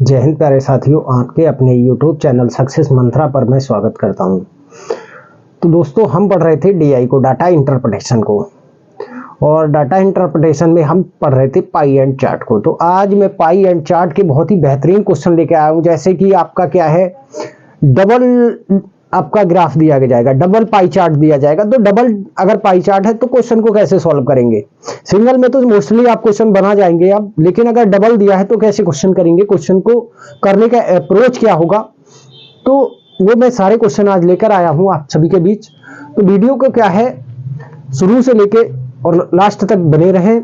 जय हिंद प्यारे साथियों, आपके अपने YouTube चैनल सक्सेस मंत्रा पर मैं स्वागत करता हूं। तो दोस्तों, हम पढ़ रहे थे DI को, डाटा इंटरप्रिटेशन को, और डाटा इंटरप्रिटेशन में हम पढ़ रहे थे पाई एंड चार्ट को। तो आज मैं पाई एंड चार्ट के बहुत ही बेहतरीन क्वेश्चन लेके आया हूं। जैसे कि आपका क्या है, डबल आपका ग्राफ दिया जाएगा, डबल पाई चार्ट दिया जाएगा। तो डबल अगर पाई चार्ट है तो क्वेश्चन को कैसे सॉल्व करेंगे। सिंगल में तो मोस्टली आप क्वेश्चन बना जाएंगे आप, लेकिन अगर डबल दिया है तो कैसे क्वेश्चन करेंगे, क्वेश्चन को करने का अप्रोच क्या होगा, तो वो मैं सारे क्वेश्चन आज लेकर आया हूं आप सभी के बीच। तो वीडियो को क्या है, शुरू से लेके और लास्ट तक बने रहें,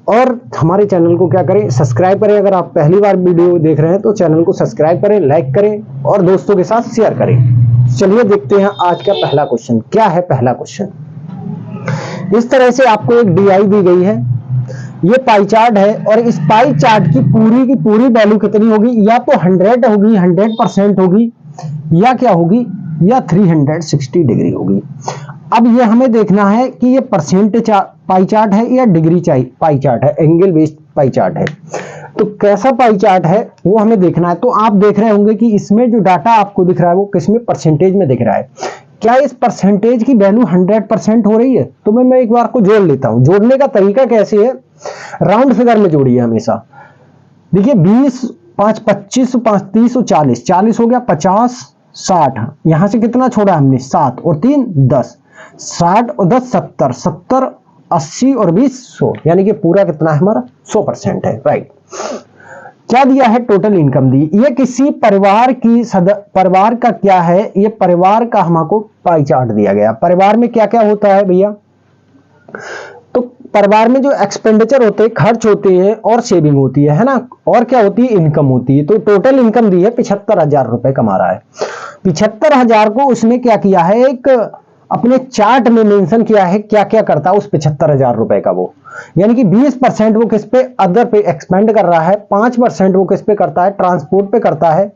और हमारे चैनल को क्या करें, सब्सक्राइब करें। अगर आप पहली बार वीडियो देख रहे हैं तो चैनल को सब्सक्राइब करें, लाइक करें और दोस्तों के साथ शेयर करें। चलिए देखते हैं आज का पहला क्वेश्चन क्या है। पहला क्वेश्चन इस तरह से आपको एक DI दी गई है, ये पाई चार्ट है, और इस पाई चार्ट की पूरी वैल्यू कितनी होगी, या तो 100 होगी, 100% होगी, या क्या होगी, या 360 डिग्री होगी। अब ये हमें देखना है कि ये परसेंट पाई चार्ट है या डिग्री पाई चार्ट है, एंगल बेस्ड पाई चार्ट है। तो कैसा पाई चार्ट है वो हमें देखना है। तो आप देख रहे होंगे कि इसमें जो डाटा आपको दिख रहा है वो किसमें, परसेंटेज में दिख रहा है। क्या इस परसेंटेज की वैल्यू 100% हो रही है? तो मैं एक बार को जोड़ लेता हूं। जोड़ने का तरीका कैसे है, राउंड फिगर में जोड़िए हमेशा। देखिए 20, 5, 25, 5, 30, 40, 40 हो गया, 50, 60, यहां से कितना छोड़ा हमने, 7 और 3 10, 60 और 10 70, 70, 80 और 20 100, यानी कि पूरा कितना है हमारा 100% है। राइट। क्या दिया है, टोटल इनकम दी। ये किसी परिवार की परिवार का क्या है, ये परिवार का हमको पाई चार्ट दिया गया। परिवार में क्या क्या होता है भैया, तो परिवार में जो एक्सपेंडिचर होते हैं, खर्च होते हैं, और सेविंग होती है ना, और क्या होती है, इनकम होती है। तो टोटल इनकम दी है 75,000 रुपए कमा रहा है। 75,000 को उसने क्या किया है, एक अपने चार्ट में मेंशन किया है क्या क्या करता है उस 75,000 रुपए का वो, यानी कि 20% वो किस पे, अदर पे एक्सपेंड कर रहा है, 5% वो किस पे करता है, ट्रांसपोर्ट पे करता है,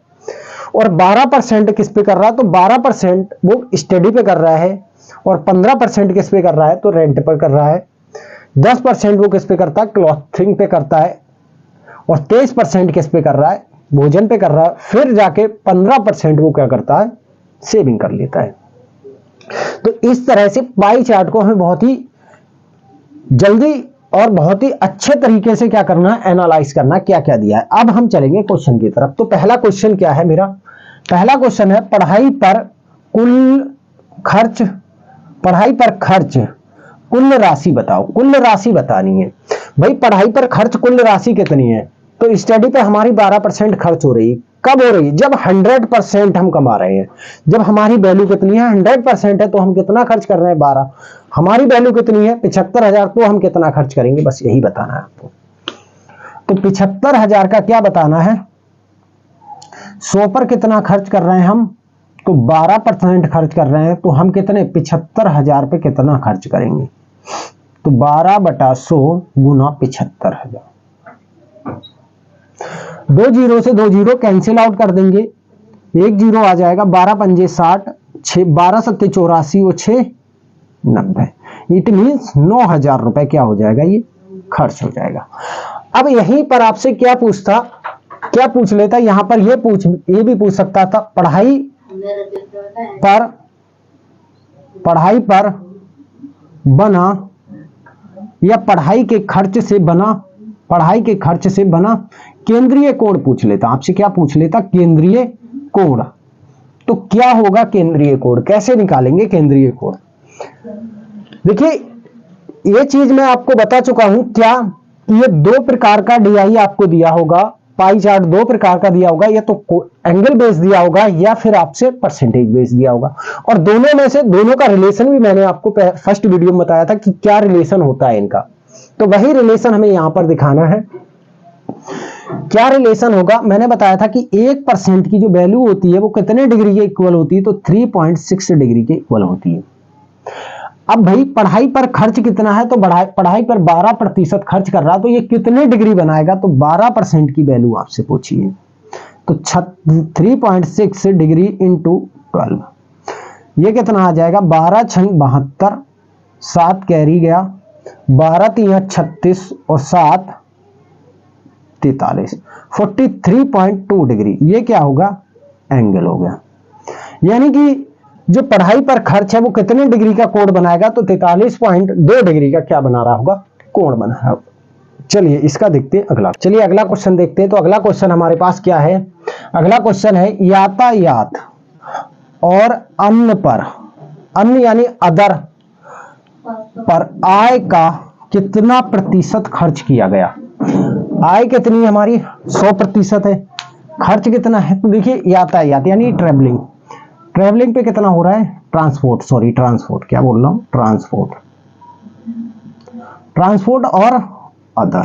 और 12% किस पे कर रहा है, तो 12% वो स्टडी पे कर रहा है, और 15% किस पे कर रहा है, तो रेंट पर कर रहा है, 10% वो किस पे करता है, क्लॉथिंग पे करता है, और 23% किस पे कर रहा है, भोजन पे कर रहा है, फिर जाके 15% वो क्या करता है, सेविंग कर लेता है। तो इस तरह से पाई चार्ट को हमें बहुत ही जल्दी और बहुत ही अच्छे तरीके से क्या करना है, एनालाइज करना, क्या क्या दिया है। अब हम चलेंगे क्वेश्चन की तरफ। तो पहला क्वेश्चन क्या है मेरा, पहला क्वेश्चन है पढ़ाई पर कुल खर्च, पढ़ाई पर खर्च कुल राशि बताओ। कुल राशि बतानी है भाई, पढ़ाई पर खर्च कुल राशि कितनी है। तो स्टडी पे हमारी 12% खर्च हो रही है। कब हो रही है, जब 100% हम कमा रहे हैं। जब हमारी वैल्यू कितनी है, 100% है, तो हम कितना खर्च कर रहे हैं, 12। हमारी वैल्यू कितनी है, 75,000, तो हम कितना खर्च करेंगे, बस यही बताना है आपको। तो 75,000 का क्या बताना है, 100 पर कितना खर्च कर रहे हैं हम, तो 12% खर्च कर रहे हैं, तो हम कितने, 75,000 पे कितना खर्च करेंगे, तो 12/100 गुना 75,000। 2 जीरो से 2 जीरो कैंसिल आउट कर देंगे, 1 जीरो आ जाएगा, 12 पंजे 60, 12 सत्ते 84 और 6 90। इट मीन्स 9,000 रुपए क्या हो जाएगा, ये खर्च हो जाएगा। अब यहीं पर आपसे क्या पूछता, क्या पूछ लेता, यहां पर ये भी पूछ सकता था, पढ़ाई पर बना, या पढ़ाई के खर्च से बना, पढ़ाई के खर्च से बना केंद्रीय कोण पूछ लेता आपसे। क्या पूछ लेता, केंद्रीय कोण। तो क्या होगा केंद्रीय कोण, कैसे निकालेंगे केंद्रीय कोण। देखिए ये चीज मैं आपको बता चुका हूं, क्या ये 2 प्रकार का DI आपको दिया होगा, पाई चार्ट 2 प्रकार का दिया होगा, या तो एंगल बेस दिया होगा, या फिर आपसे परसेंटेज बेस दिया होगा। और दोनों में से दोनों का रिलेशन भी मैंने आपको फर्स्ट वीडियो में बताया था कि क्या रिलेशन होता है इनका। तो वही रिलेशन हमें यहां पर दिखाना है। क्या रिलेशन होगा, मैंने बताया था कि 1% की जो वैल्यू होती है वो कितने डिग्री के इक्वल होती है, तो 3.6 डिग्री के इक्वल होती है। अब भाई पढ़ाई पर खर्च कितना है, तो पढ़ाई पर 12% खर्च कर रहा, तो ये कितने डिग्री बनाएगा, तो 12% की वैल्यू आपसे पूछी है, तो 3.6 डिग्री इंटू 12, ये कितना आ जाएगा, 12 छंग 72, 7 कैरी गया, 12 3 36 और 7 43, 43.2 डिग्री, ये क्या होगा, एंगल हो गया। यानी कि जो पढ़ाई पर खर्च है वो कितने डिग्री का कोण बनाएगा, तो 43.2 डिग्री का क्या बना रहा होगा, कोण बना रहा होगा। चलिए इसका देखते हैं अगला। चलिए अगला क्वेश्चन देखते हैं। तो अगला क्वेश्चन हमारे पास क्या है, अगला क्वेश्चन है यातायात और अन्न पर, अन्न यानी अदर पर आय का कितना प्रतिशत खर्च किया गया। आय कितनी हमारी 100% है, खर्च कितना है, तो देखिए यातायात यानी ट्रेवलिंग, ट्रेवलिंग पे कितना हो रहा है, ट्रांसपोर्ट, सॉरी ट्रांसपोर्ट, क्या बोल रहा हूं, ट्रांसपोर्ट, ट्रांसपोर्ट और अदर।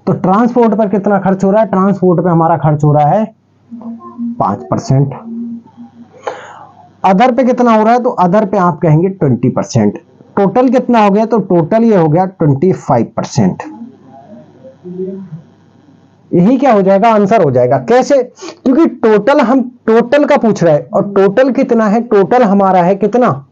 तो ट्रांसपोर्ट पर कितना खर्च हो रहा है, ट्रांसपोर्ट पे हमारा खर्च हो रहा है 5%। अदर पे कितना हो रहा है, तो अदर पे आप कहेंगे 20%। टोटल कितना हो गया, तो टोटल ये हो गया 25%। यही क्या हो जाएगा, आंसर हो जाएगा। कैसे, क्योंकि टोटल हम टोटल का पूछ रहे हैं, और टोटल कितना है, टोटल हमारा है कितना,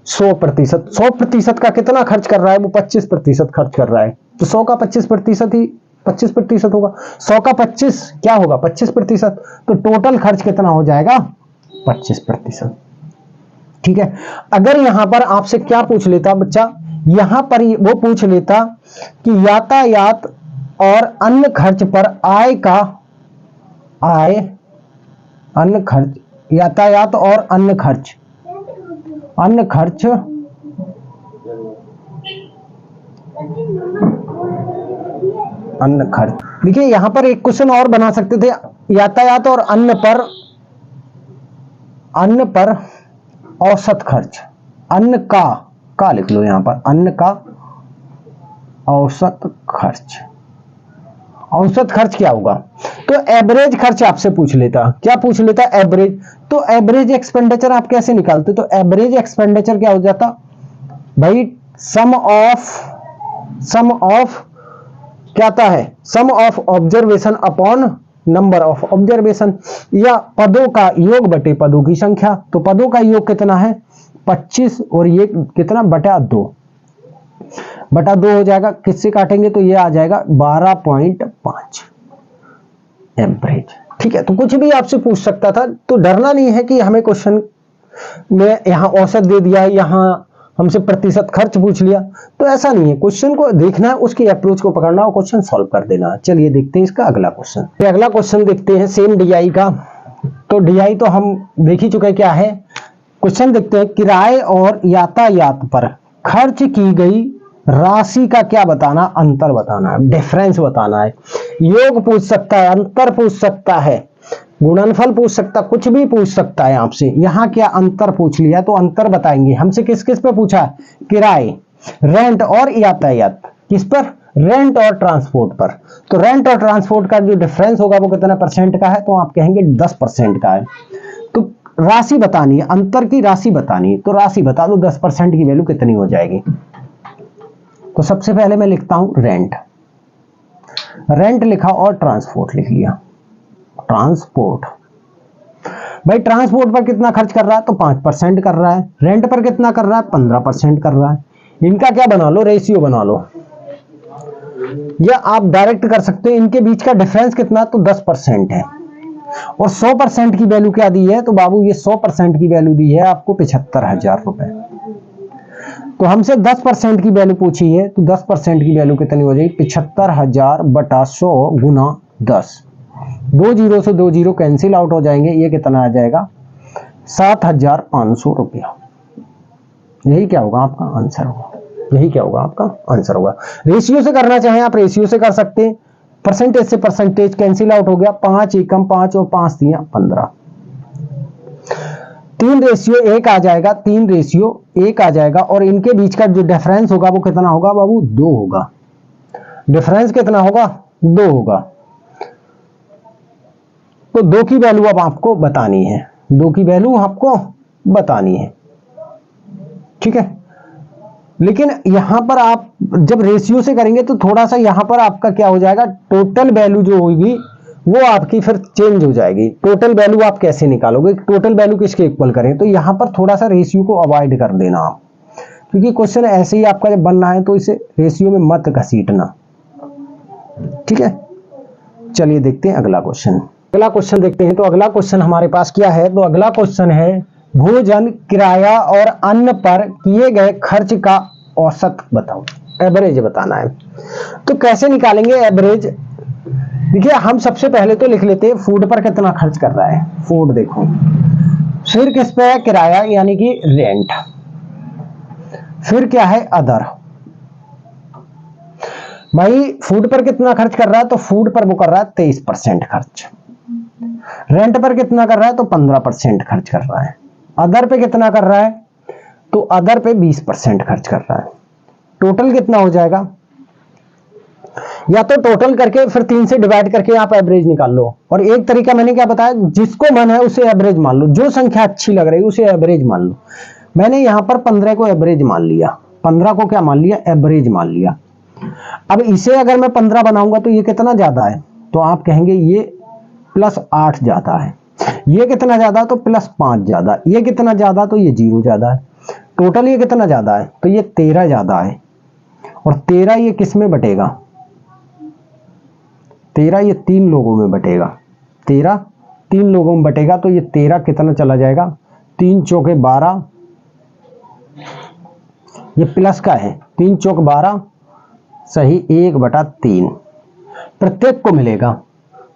100%। 100% का कितना खर्च कर रहा है, वो 25% खर्च कर रहा है, तो 100 का 25% ही 25% होगा। 100 का 25 क्या होगा, 25%। तो टोटल खर्च कितना हो जाएगा, 25%। ठीक है। अगर यहां पर आपसे क्या पूछ लेता बच्चा, यहां पर वो पूछ लेता कि यातायात और अन्य खर्च पर आय का, आय, अन्य खर्च, यातायात और अन्य खर्च, अन्य खर्च, अन्य खर्च। देखिए यहां पर एक क्वेश्चन और बना सकते थे, यातायात और अन्य पर औसत खर्च, अन्न का लिख लो यहां पर, अन्न का औसत खर्च। औसत खर्च क्या होगा, तो एवरेज खर्च आपसे पूछ लेता, क्या पूछ लेता, एवरेज। तो एवरेज एक्सपेंडिचर आप कैसे निकालते, तो एवरेज एक्सपेंडिचर क्या हो जाता भाई, सम ऑफ क्या आता है, sum of observation upon number of observation, या पदों का योग बटे पदों की संख्या। तो पदों का योग कितना है 25, और ये कितना बटा 2 हो जाएगा, किससे काटेंगे, तो ये आ जाएगा 12.5 एवरेज। ठीक है। तो कुछ भी आपसे पूछ सकता था, तो डरना नहीं है कि हमें क्वेश्चन में यहां औसत दे दिया है, यहां हमसे प्रतिशत खर्च पूछ लिया, तो ऐसा नहीं है। क्वेश्चन को देखना है, उसकी अप्रोच को पकड़ना और क्वेश्चन सॉल्व कर देना। चलिए देखते हैं इसका अगला क्वेश्चन। अगला क्वेश्चन देखते हैं सेम डीआई का। तो डीआई तो हम देख ही चुके, क्या है क्वेश्चन देखते हैं, किराए और यातायात पर खर्च की गई राशि का क्या बताना, अंतर बताना है, डिफरेंस बताना है। योग पूछ सकता है, अंतर पूछ सकता है, गुणनफल पूछ सकता, कुछ भी पूछ सकता है आपसे। यहां क्या अंतर पूछ लिया, तो अंतर बताएंगे। हमसे किस किस पे पूछा, किराए, रेंट और यातायात, किस पर, रेंट और ट्रांसपोर्ट पर। तो रेंट और ट्रांसपोर्ट का जो डिफरेंस होगा वो कितना परसेंट का है, तो आप कहेंगे 10% का है। तो राशि बतानी है, अंतर की राशि बतानी है, तो राशि बता दो 10% की वैल्यू कितनी हो जाएगी। तो सबसे पहले मैं लिखता हूं रेंट, रेंट लिखा और ट्रांसपोर्ट लिख लिया। ट्रांसपोर्ट, भाई ट्रांसपोर्ट पर कितना खर्च कर रहा है, तो 5% कर रहा है। रेंट पर कितना कर रहा है, 15% कर रहा है। इनका क्या बना लो, रेशियो बना लो, या आप डायरेक्ट कर सकते हो। इनके बीच का डिफरेंस कितना, तो 10% है। और 100% की वैल्यू क्या दी है, तो बाबू ये 100% की वैल्यू दी है आपको 75,000 रुपए। तो हमसे 10% की वैल्यू पूछी है, तो 10% की वैल्यू कितनी हो जाएगी, 75,000 बटा 100 गुना 10। 2 जीरो से 2 जीरो कैंसिल आउट हो जाएंगे, ये कितना आ जाएगा 7,500 रुपया। यही क्या होगा आपका आंसर होगा, यही क्या होगा आपका आंसर होगा। रेशियो से करना चाहें आप रेशियो से कर सकते हैं, परसेंटेज से परसेंटेज कैंसिल आउट हो गया, 5 एकम 5 और 5 3 15, 3 रेशियो 1 आ जाएगा, 3 रेशियो 1 आ जाएगा। और इनके बीच का जो डिफरेंस होगा वो कितना होगा बाबू, 2 होगा। डिफरेंस कितना होगा, 2 होगा। तो 2 की वैल्यू अब आपको बतानी है, 2 की वैल्यू आपको बतानी है। ठीक है। लेकिन यहां पर आप जब रेशियो से करेंगे तो थोड़ा सा यहां पर आपका क्या हो जाएगा, टोटल वैल्यू जो होगी वो आपकी फिर चेंज हो जाएगी। टोटल वैल्यू आप कैसे निकालोगे, टोटल वैल्यू किसके इक्वल करें, तो यहां पर थोड़ा सा रेशियो को अवॉइड कर देना आप, क्योंकि क्वेश्चन ऐसे ही आपका जब बनना है तो इसे रेशियो में मत घसीटना। ठीक है, चलिए देखते हैं अगला क्वेश्चन। अगला क्वेश्चन देखते हैं। तो अगला क्वेश्चन हमारे पास क्या है? तो अगला क्वेश्चन है भोजन, किराया और अन्य पर किए गए खर्च का औसत बताओ। एवरेज बताना है। तो कैसे निकालेंगे एवरेज? देखिए, हम सबसे पहले तो लिख लेते हैं फूड पर कितना खर्च कर रहा है। फूड देखो, फिर किस पे है? किराया यानी कि रेंट, फिर क्या है? अदर। भाई फूड पर कितना खर्च कर रहा है? तो फूड पर वो कर रहा है 23% खर्च। रेंट पर कितना कर रहा है? तो 15% खर्च कर रहा है। अदर पे कितना कर रहा है? तो अदर पे 20% खर्च कर रहा है। टोटल कितना हो जाएगा? या तो टोटल करके फिर 3 से डिवाइड करके आप एवरेज निकाल लो। और एक तरीका मैंने क्या बताया, जिसको मन है उसे एवरेज मान लो, जो संख्या अच्छी लग रही है उसे एवरेज मान लो। मैंने यहां पर 15 को एवरेज मान लिया। 15 को क्या मान लिया? एवरेज मान लिया। अब इसे अगर मैं 15 बनाऊंगा तो ये कितना ज्यादा है? तो आप कहेंगे ये +8 ज्यादा है। ये कितना ज्यादा? तो +5 ज्यादा। ये कितना ज्यादा? तो ये 0 ज्यादा है। टोटल ये कितना ज्यादा है? तो ये 13 ज्यादा है। और 13 ये किस में बटेगा? 13 ये 3 लोगों में बटेगा। 13 3 लोगों में बटेगा। तो ये 13 कितना चला जाएगा? 3 चौके 12, ये प्लस का है। 3 चौक 12 सही, 1/3 प्रत्येक को मिलेगा।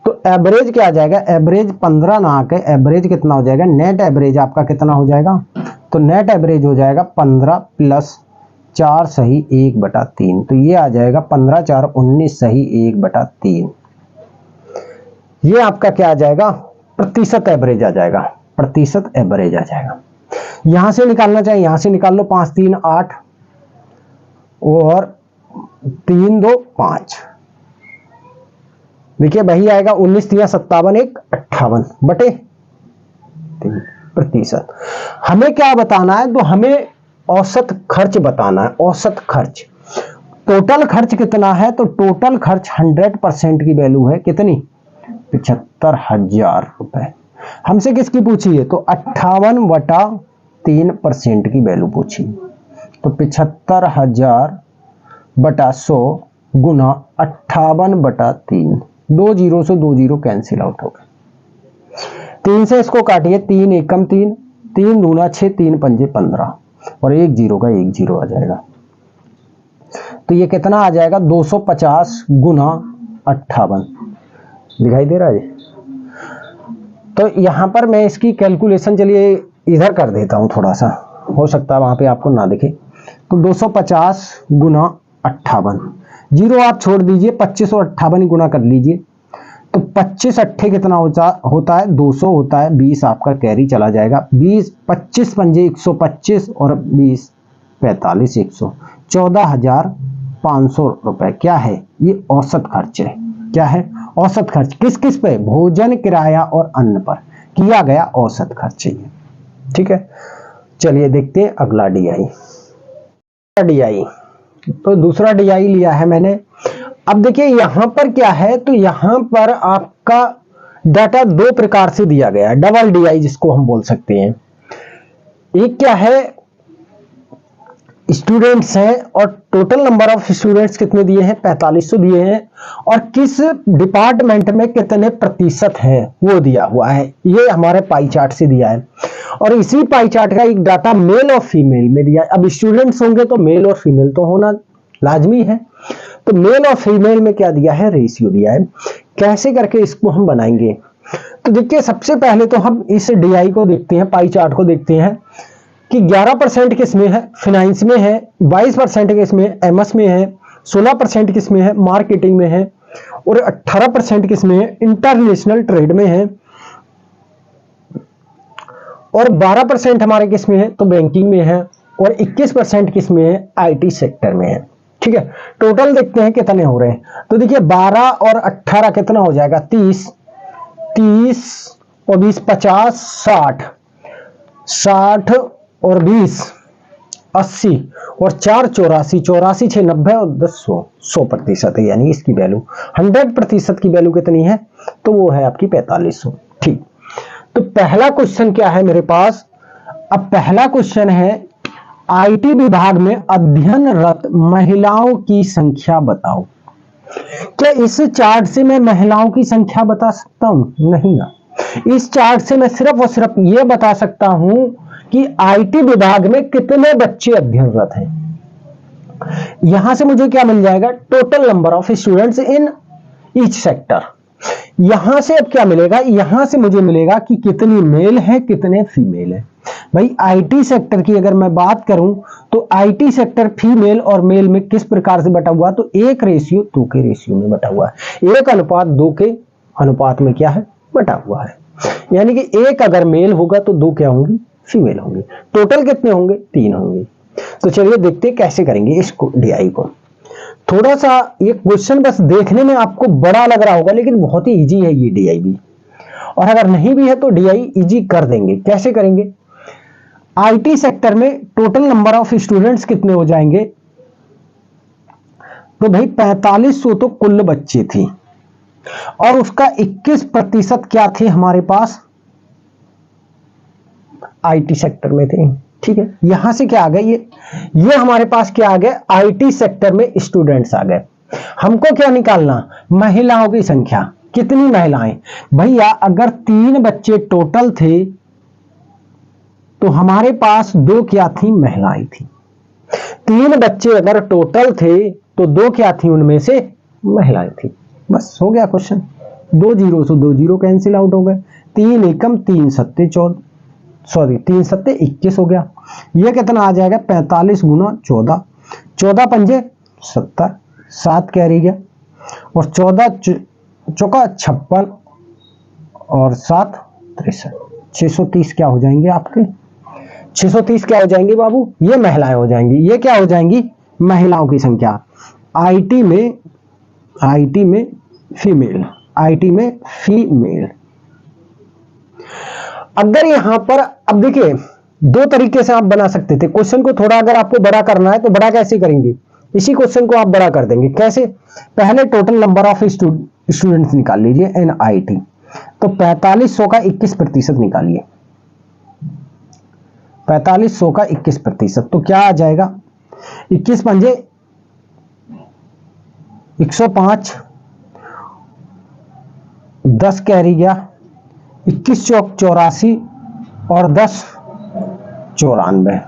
तो एवरेज क्या आ जाएगा? एवरेज 15 ना आके एवरेज कितना हो जाएगा? नेट एवरेज आपका कितना हो जाएगा? तो नेट एवरेज हो जाएगा 15 + 4 सही 1/3। तो ये आ जाएगा 15 × 4 = 19 सही 1/3। ये आपका क्या आ जाएगा? प्रतिशत एवरेज आ जाएगा। प्रतिशत एवरेज आ जाएगा। यहां से निकालना चाहिए, यहां से निकाल लो। 5 3 8 और 3 2 5। देखिए वही आएगा 19 3 57 1 58 बटे 3 प्रतिशत। हमें क्या बताना है? तो हमें औसत खर्च बताना है। औसत खर्च, टोटल खर्च कितना है? तो टोटल खर्च 100% की वैल्यू है कितनी? 75,000 रुपए। हमसे किसकी पूछी है? तो 58/3% की वैल्यू पूछी। तो 75,000/100 गुना 58/3। 2 0 से 2 0 कैंसिल आउट हो गए। 3 से इसको काटिए। 3 एकम 3, 3 दूना 6, 3 पंजे 15 और 1 0 का 1 0 आ जाएगा। तो ये कितना आ जाएगा? 250 गुना 58। दिखाई दे रहा है? तो यहां पर मैं इसकी कैलकुलेशन चलिए इधर कर देता हूं, थोड़ा सा हो सकता है वहां पे आपको ना दिखे। तो 250 गुना 58, 0 आप छोड़ दीजिए, 25 और 58 गुना कर लीजिए। तो 25 अट्ठे कितना होता है? 200 होता है। 20 आपका कैरी चला जाएगा। 20 25 पंजे 125 और 20 45 100, 14,500 रुपए। क्या है? ये औसत खर्च है। क्या है? औसत खर्च। किस किस पे? भोजन, किराया और अन्न पर किया गया औसत खर्च है। ठीक है, चलिए देखते हैं अगला डीआई। डीआई तो दूसरा डीआई लिया है मैंने। अब देखिए यहां पर क्या है? तो यहां पर आपका डाटा 2 प्रकार से दिया गया है। डबल डीआई जिसको हम बोल सकते हैं। एक क्या है? स्टूडेंट्स हैं और टोटल नंबर ऑफ स्टूडेंट्स कितने दिए हैं? 4500 दिए हैं। और किस डिपार्टमेंट में कितने प्रतिशत हैं वो दिया हुआ है। ये हमारे पाई चार्ट से दिया है। और इसी पाई चार्ट का एक डाटा मेल और फीमेल में दिया है। अब स्टूडेंट्स होंगे तो मेल और फीमेल तो होना लाजमी है। तो मेल और फीमेल में क्या दिया है? रेशियो दिया है। कैसे करके इसको हम बनाएंगे? तो देखिए सबसे पहले तो हम इस डीआई को देखते हैं, पाई चार्ट को देखते हैं कि 11% किसमें है? फाइनेंस में है। 22% किसमें? एमएस में है। 16% किसमें है? मार्केटिंग में है। और 18% किसमें है? इंटरनेशनल ट्रेड में है। और 12% हमारे किसमें है? तो बैंकिंग में है। और 21% किसमें है? आईटी सेक्टर में है। ठीक है, टोटल देखते हैं कितने हो रहे हैं। तो देखिए 12 और 18 कितना हो जाएगा? 30 30 और 20 50 60 60 और 20 80 और 4 84 84 6 90 और 10 100% है। यानी इसकी वैल्यू 100% की वैल्यू कितनी है? तो वो है आपकी 4500। ठीक, तो पहला क्वेश्चन क्या है मेरे पास? अब पहला क्वेश्चन है आईटी विभाग में अध्ययनरत महिलाओं की संख्या बताओ। क्या इस चार्ट से मैं महिलाओं की संख्या बता सकता हूं? नहीं ना। इस चार्ट से मैं सिर्फ और सिर्फ यह बता सकता हूं कि आईटी विभाग में कितने बच्चे अध्ययनरत हैं। यहां से मुझे क्या मिल जाएगा? Total number of students in each sector. यहां से अब क्या मिलेगा? यहां से मुझे मिलेगा कि कितनी मेल है, कितने फीमेल है। भाई आईटी सेक्टर की अगर मैं बात करूं तो आईटी सेक्टर फीमेल और मेल में किस प्रकार से बटा हुआ? तो 1:2 के रेशियो में बटा हुआ है। 1:2 के अनुपात में क्या है? बटा हुआ है। यानी कि 1 अगर मेल होगा तो 2 क्या होंगी? फीमेल होंगे। टोटल कितने होंगे? 3 होंगे। तो चलिए देखते हैं कैसे करेंगे इसको, डीआई को। थोड़ा सा ये क्वेश्चन बस देखने में आपको बड़ा लग रहा होगा, लेकिन बहुत ही इजी है ये डीआई भी। और अगर नहीं भी है तो डीआई इजी कर देंगे। कैसे करेंगे? आईटी सेक्टर में टोटल नंबर ऑफ स्टूडेंट्स कितने हो जाएंगे? तो भाई 4500 तो कुल बच्चे थे और उसका 21% क्या थे हमारे पास? आईटी सेक्टर में थे। ठीक है, यहां से क्या आ गए? ये हमारे पास क्या आ गए? आईटी सेक्टर में स्टूडेंट्स आ गए। हमको क्या निकालना? महिलाओं की संख्या। कितनी महिलाएं? भैया अगर 3 बच्चे टोटल थे तो हमारे पास 2 क्या थी? महिलाएं थी। 3 बच्चे अगर टोटल थे तो 2 क्या थी? उनमें से महिलाएं थी। बस हो गया क्वेश्चन। 2 जीरो से 2 जीरो कैंसिल आउट हो गए। 3 एकम 3 सत्ते 14, सॉरी 3 सत्ते 21 हो गया। ये कितना आ जाएगा? 45 गुना 14, 14 पंजे 70, 7 कैरी गया और 14 चौका 56 और 7 63, 630 क्या हो जाएंगे आपके? 630 क्या हो जाएंगे बाबू? ये महिलाएं हो जाएंगी। ये क्या हो जाएंगी? महिलाओं की संख्या। आईटी में फीमेल, आईटी में फीमेल। अगर यहां पर अब देखिए 2 तरीके से आप बना सकते थे क्वेश्चन को। थोड़ा अगर आपको बड़ा करना है तो बड़ा कैसे करेंगे? इसी क्वेश्चन को आप बड़ा कर देंगे। कैसे? पहले टोटल नंबर ऑफ स्टूडेंट्स निकाल लीजिए इन आईटी। तो 4500 का 21% निकालिए। 4500 का 21%, तो क्या आ जाएगा? 21 पंजे 105, 10 कैरी गया, 21 चौक 84 और 10 94,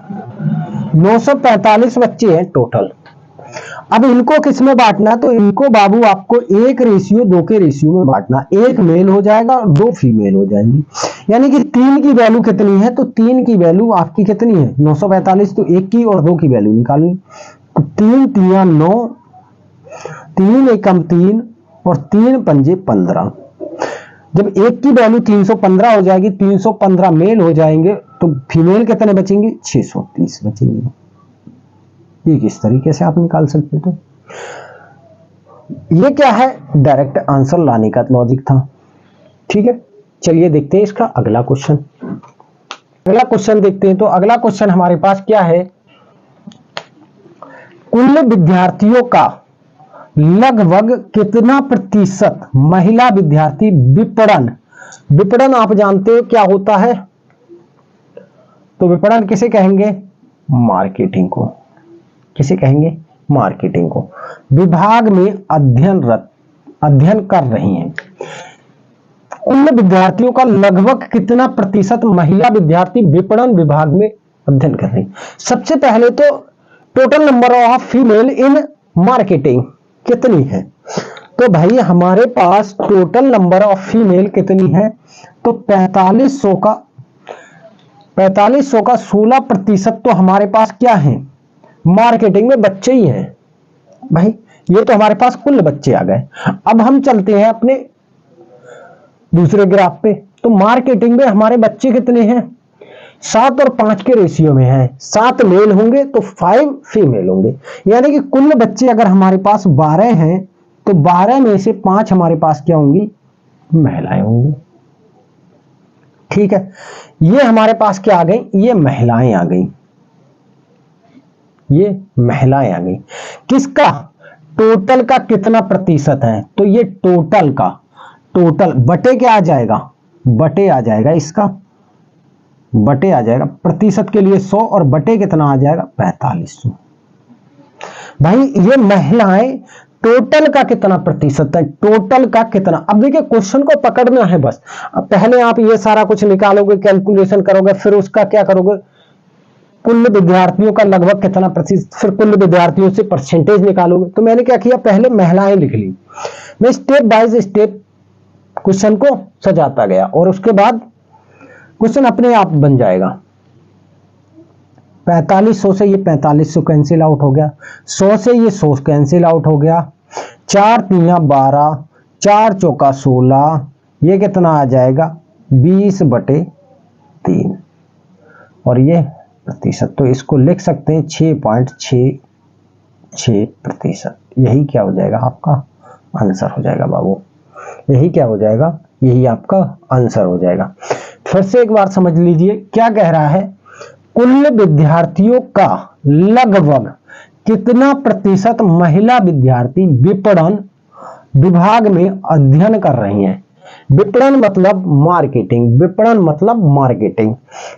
945 बच्चे हैं टोटल। अब इनको किस में बांटना? तो इनको बाबू आपको 1:2 के रेशियो में बांटना। 1 मेल हो जाएगा और 2 फीमेल हो जाएंगी। यानी कि 3 की वैल्यू कितनी है? तो 3 की वैल्यू आपकी कितनी है? 945। तो 1 की और 2 की वैल्यू निकालनी। तो 3 3 9, 3 एकम 3 और 3 पंजे 15। जब 1 की वैल्यू 315 हो जाएगी, 315 मेल हो जाएंगे, तो फीमेल कितने बचेंगे? 630 बचेंगे। ये किस तरीके से आप निकाल सकते थे? ये क्या है? डायरेक्ट आंसर लाने का लॉजिक था। ठीक है, चलिए देखते हैं इसका अगला क्वेश्चन। अगला क्वेश्चन देखते हैं। तो अगला क्वेश्चन हमारे पास क्या है? कुल विद्यार्थियों का लगभग कितना प्रतिशत महिला विद्यार्थी विपणन आप जानते हो क्या होता है? तो विपणन किसे कहेंगे? मार्केटिंग को। किसे कहेंगे? मार्केटिंग को। विभाग में अध्ययन कर रही हैं। कुल विद्यार्थियों का लगभग कितना प्रतिशत महिला विद्यार्थी विपणन विभाग में अध्ययन कर रही हैं? सबसे पहले तो total number of female in marketing कितनी है? तो भाई हमारे पास टोटल नंबर ऑफ फीमेल कितनी है? तो 4500 का 16% तो हमारे पास क्या है? मार्केटिंग में बच्चे ही हैं। भाई ये तो हमारे पास कुल बच्चे आ गए। अब हम चलते हैं अपने दूसरे ग्राफ पे। तो मार्केटिंग में हमारे बच्चे कितने हैं? 7 और 5 के रेशियो में है। 7 मेल होंगे तो 5 फीमेल होंगे। यानी कि कुल बच्चे अगर हमारे पास 12 हैं तो 12 में से 5 हमारे पास क्या होंगी? महिलाएं होंगी। ठीक है, ये हमारे पास क्या आ गई? ये महिलाएं आ गई। ये महिलाएं आ गई। किसका? टोटल का कितना प्रतिशत है? तो ये टोटल का, टोटल बटे क्या आ जाएगा? बटे आ जाएगा इसका, बटे आ जाएगा। प्रतिशत के लिए 100 और बटे कितना आ जाएगा? 4500। भाई ये महिलाएं टोटल का कितना प्रतिशत है, टोटल का कितना। अब देखिए क्वेश्चन को पकड़ना है बस। अब पहले आप ये सारा कुछ निकालोगे, कैलकुलेशन करोगे, फिर उसका क्या करोगे, कुल विद्यार्थियों का लगभग कितना प्रतिशत, फिर कुल विद्यार्थियों से परसेंटेज निकालोगे। तो मैंने क्या किया, पहले महिलाएं लिख ली। मैं स्टेप बाय स्टेप क्वेश्चन को सजाता गया और उसके बाद क्वेश्चन अपने आप बन जाएगा। 4500 से ये 4500 कैंसिल आउट हो गया, 100 से ये 100 कैंसिल आउट हो गया, 4 3 12, 4 चौका 16, ये कितना आ जाएगा 20/3 और ये प्रतिशत। तो इसको लिख सकते हैं 6.66%। यही क्या हो जाएगा, आपका आंसर हो जाएगा बाबू। यही क्या हो जाएगा, यही आपका आंसर हो जाएगा। फिर से एक बार समझ लीजिए क्या कह रहा है, कुल विद्यार्थियों का लगभग कितना प्रतिशत महिला विद्यार्थी विपणन विभाग में अध्ययन कर रही हैं। विपणन मतलब मार्केटिंग, विपणन मतलब मार्केटिंग।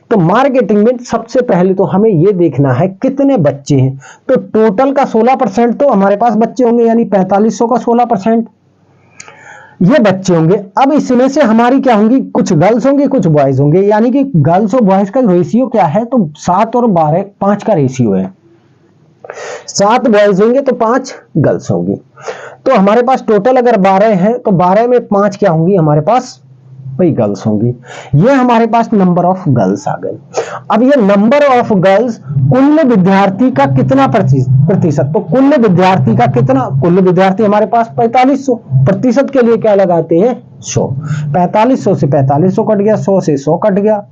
तो मार्केटिंग में सबसे पहले तो हमें यह देखना है कितने बच्चे हैं। तो टोटल का 16% तो हमारे पास बच्चे होंगे, यानी 4500 का 16% ये बच्चे होंगे। अब इसमें से हमारी क्या होंगी, कुछ गर्ल्स होंगे कुछ बॉयज होंगे, यानी कि गर्ल्स और बॉयज का रेशियो क्या है, तो 7 और 12 5 का रेशियो है। 7 बॉयज होंगे तो 5 गर्ल्स होंगी। तो हमारे पास टोटल अगर 12 है तो 12 में 5 क्या होंगी, हमारे पास वही गर्ल्स होंगी। ये हमारे पास नंबर ऑफ गर्ल्स आ गए। अब ये नंबर ऑफ गर्ल्स कुल विद्यार्थी का कितना प्रतिशत, तो कुल विद्यार्थी का कितना, कुल विद्यार्थी हमारे पास 4500, प्रतिशत के लिए क्या लगाते हैं 100। 4500 से 4500 कट गया, 100 से 100 कट गया,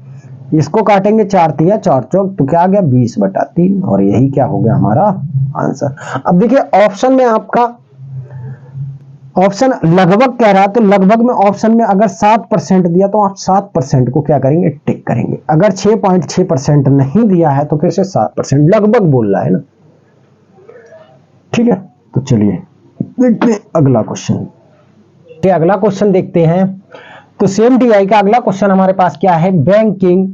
इसको काटेंगे 4 3 4 चौक, तो क्या आ गया 20/3 और यही क्या हो गया हमारा आंसर। अब देखिए ऑप्शन में आपका ऑप्शन लगभग कह रहा है, तो लगभग में ऑप्शन में अगर 7% दिया तो आप 7% को क्या करेंगे, टिक करेंगे। अगर 6.6% नहीं दिया है तो फिर से 7%, लगभग बोल रहा है ना। ठीक है, तो चलिए देखते हैं अगला क्वेश्चन। अगला क्वेश्चन देखते हैं। तो सेम टीआई का अगला क्वेश्चन हमारे पास क्या है, बैंकिंग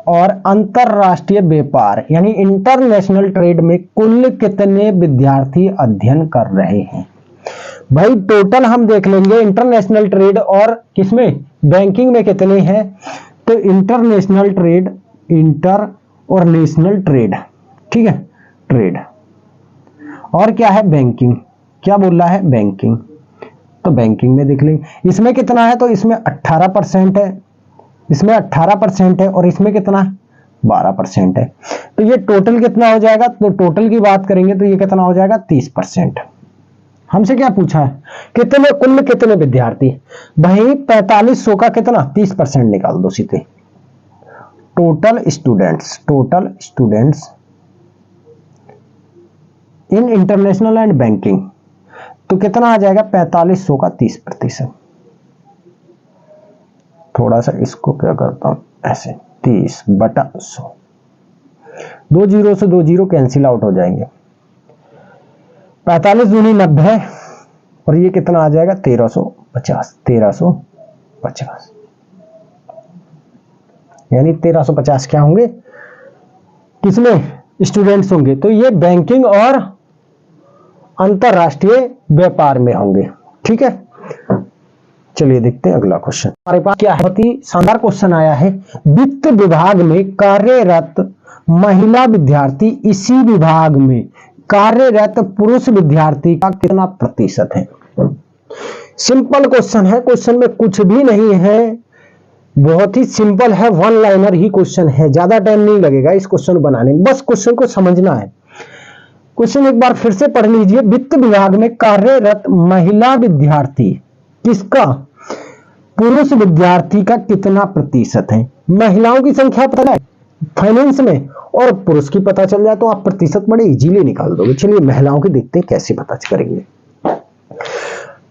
और अंतरराष्ट्रीय व्यापार यानी इंटरनेशनल ट्रेड में कुल कितने विद्यार्थी अध्ययन कर रहे हैं। भाई टोटल हम देख लेंगे इंटरनेशनल ट्रेड और किसमें, बैंकिंग में कितने हैं। तो इंटरनेशनल ट्रेड, इंटर और नेशनल ट्रेड, ठीक है, ट्रेड, और क्या है बैंकिंग, क्या बोल रहा है बैंकिंग। तो बैंकिंग में देख लेंगे इसमें कितना है, तो इसमें 18% है, इसमें 18% है और इसमें कितना है 12% है। तो ये टोटल कितना हो जाएगा, तो टोटल की बात करेंगे तो ये कितना हो जाएगा 30%। हमसे क्या पूछा है, कितने कुल में कितने विद्यार्थी, भाई 4500 का कितना 30% निकाल दो सीधे। Total students, total students in international and banking, तो कितना आ जाएगा 4500 का 30%। थोड़ा सा इसको क्या करता हूं ऐसे, 30/100, 2 जीरो से 2 जीरो कैंसिल आउट हो जाएंगे, 45 दूनी 90 और ये कितना आ जाएगा 1350, 1350 यानी 1350 क्या होंगे, किसमें स्टूडेंट्स होंगे। तो ये बैंकिंग और अंतरराष्ट्रीय व्यापार में होंगे। ठीक है, चलिए देखते हैं अगला क्वेश्चन हमारे पास क्या है। बहुत ही शानदार क्वेश्चन आया है, वित्त विभाग में कार्यरत महिला विद्यार्थी इसी विभाग में कार्यरत पुरुष विद्यार्थी का कितना प्रतिशत है। सिंपल क्वेश्चन है, क्वेश्चन में कुछ भी नहीं है, बहुत ही सिंपल है, वन लाइनर ही क्वेश्चन है, ज्यादा टाइम नहीं लगेगा इस क्वेश्चन बनाने में, बस क्वेश्चन को समझना है। क्वेश्चन एक बार फिर से पढ़ लीजिए, वित्त विभाग में कार्यरत महिला विद्यार्थी किसका, पुरुष विद्यार्थी का कितना प्रतिशत है। महिलाओं की संख्या पता है फाइनेंस में और पुरुष की पता चल जाए तो आप प्रतिशत बड़े इजीली निकाल दोगे। चलिए महिलाओं की देखते हैं कैसे पता करेंगे।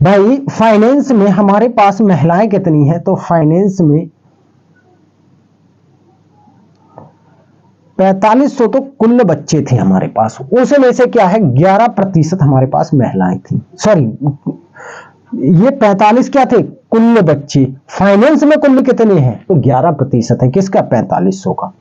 भाई फाइनेंस में हमारे पास महिलाएं कितनी है, तो फाइनेंस में 4500 तो कुल बच्चे थे हमारे पास, उसमें से क्या है 11% हमारे पास महिलाएं थी, सॉरी ये 45 क्या थे? कुल बच्चे। फाइनेंस में कुल कितने हैं? तो 11% है। किसका? 4500 का।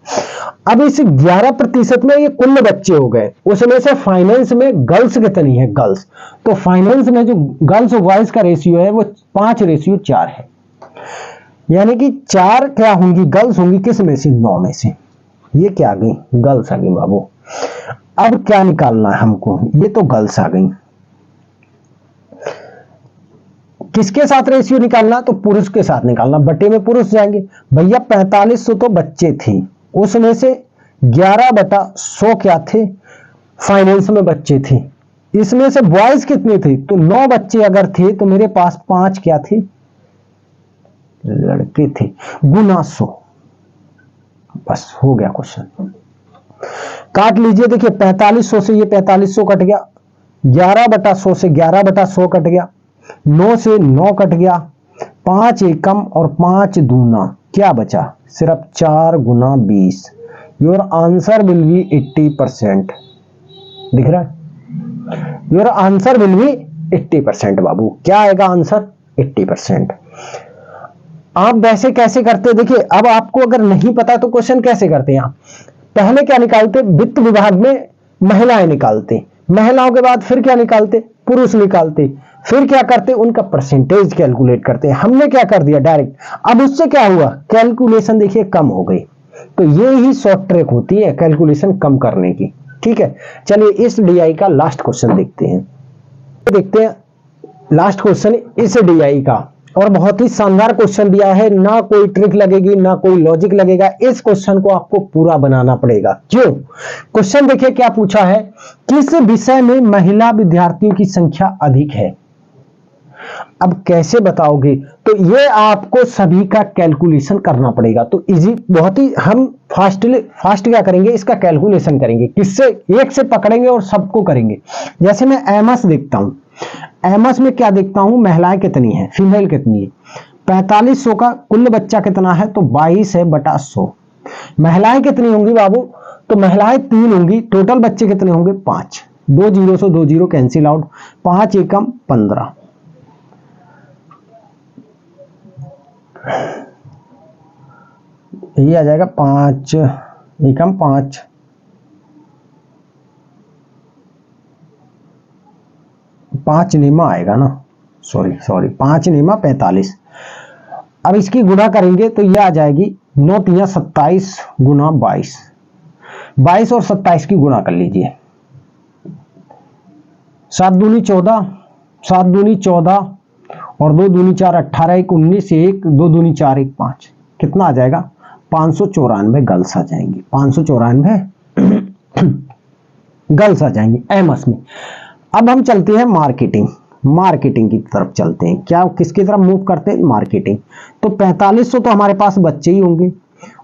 अब इस 11% में ये कुल बच्चे हो गए, उसमें से फाइनेंस में गर्ल्स कितनी है? गर्ल्स। तो फाइनेंस में जो गर्ल्स और बॉयज का रेशियो है वो 5:4 है। यानी कि 4 क्या होंगी? गर्ल्स होंगी। किस में से? 9 में से। ये क्या आ गई? गर्ल्स आ गई बाबू। अब क्या निकालना है हमको? ये तो गर्ल्स आ गई। किसके साथ रेशियो निकालना? तो पुरुष के साथ निकालना। बटे में पुरुष जाएंगे। भैया 4500 तो बच्चे थे, उसमें से 11/100 क्या थे? फाइनेंस में बच्चे थे। इसमें से बॉयज कितने थे? तो 9 बच्चे अगर थे तो मेरे पास 5 क्या थे? लड़के थे। गुना 100। बस हो गया क्वेश्चन। काट लीजिए। देखिए 4500 से ये 4500 कट गया, 11/100 से 11/100 कट गया, 9 से 9 कट गया, 5 एकम और 5 दूना क्या बचा? सिर्फ 4 गुना 20। Your answer will be 80%। दिख रहा है? योर आंसर विल बी 80% बाबू। क्या आएगा आंसर? 80%। आप वैसे कैसे करते? देखिए अब आपको अगर नहीं पता तो क्वेश्चन कैसे करते हैं आप? पहले क्या निकालते? वित्त विभाग में महिलाएं निकालते, महिलाओं के बाद फिर क्या निकालते? पुरुष निकालते, फिर क्या करते? उनका परसेंटेज कैलकुलेट करते। हमने क्या कर दिया? डायरेक्ट। अब उससे क्या हुआ? कैलकुलेशन देखिए कम हो गई। तो ये ही शॉर्ट ट्रिक होती है कैलकुलेशन कम करने की। ठीक है, चलिए इस डीआई का लास्ट क्वेश्चन देखते हैं। लास्ट क्वेश्चन इस डीआई का, और बहुत ही शानदार क्वेश्चन दिया है। ना कोई ट्रिक लगेगी, ना कोई लॉजिक लगेगा। इस क्वेश्चन को आपको पूरा बनाना पड़ेगा। क्यों? क्वेश्चन देखिए क्या पूछा है। किस विषय में महिला विद्यार्थियों की संख्या अधिक है? अब कैसे बताओगे? तो ये आपको सभी का कैलकुलेशन करना पड़ेगा। तो इजी, बहुत ही हम फास्ट क्या करेंगे? इसका कैलकुलेशन करेंगे। किससे? एक से पकड़ेंगे और सबको करेंगे। जैसे मैं एमएस देखता हूं, एमएस में क्या देखता हूं? महिलाएं कितनी है, फीमेल कितनी है। 4500 का कुल बच्चा कितना है? तो 22/100। महिलाएं कितनी होंगी बाबू? तो महिलाएं 3 होंगी। टोटल बच्चे कितने होंगे? 5। 2 जीरो से 2 जीरो कैंसिल आउट। 5 एकम 15। ये आ जाएगा 5 एकम 5, 5 निमा आएगा ना, सॉरी 5 निमा 45। अब इसकी गुणा करेंगे तो ये आ जाएगी 9 तिया 27 गुना 22। 22 और 27 की गुणा कर लीजिए। 7 दूनी 14, 7 दूनी 14 और 2 दूनी 4 18, 1 19, 1 2 दूनी 4 1 5। कितना आ जाएगा? 594 गर्ल्स आ जाएंगी। 594 गर्ल्स आ जाएंगी एमएस में। अब हम चलते हैं मार्केटिंग की तरफ चलते हैं। क्या किसकी तरफ मूव करते हैं? मार्केटिंग। तो 4500 तो हमारे पास बच्चे ही होंगे।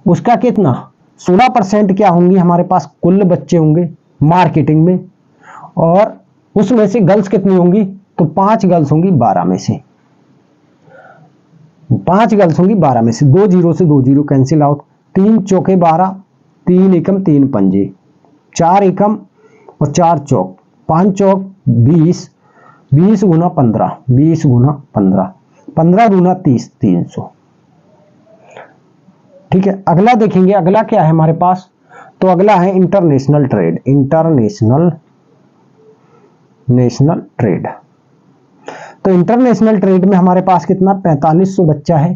उसका कितना? 16% क्या होंगी हमारे पास? कुल बच्चे होंगे मार्केटिंग में। और उसमें से गर्ल्स कितनी होंगी? तो 5 गर्ल्स होंगी 12 में से। 5 गर्ल्स होंगी 12 में से। 2 जीरो से 2 जीरो कैंसिल आउट। 3 चौके 12, 3 एकम 3 पंजे, 4 एकम और 4 चौक, 5 चौक 20, 20 गुना 15, 20 गुना 15, 15 गुना 30, 300। ठीक है, अगला देखेंगे। अगला क्या है हमारे पास? तो अगला है इंटरनेशनल ट्रेड। तो इंटरनेशनल ट्रेड में हमारे पास कितना? 4500 बच्चा है।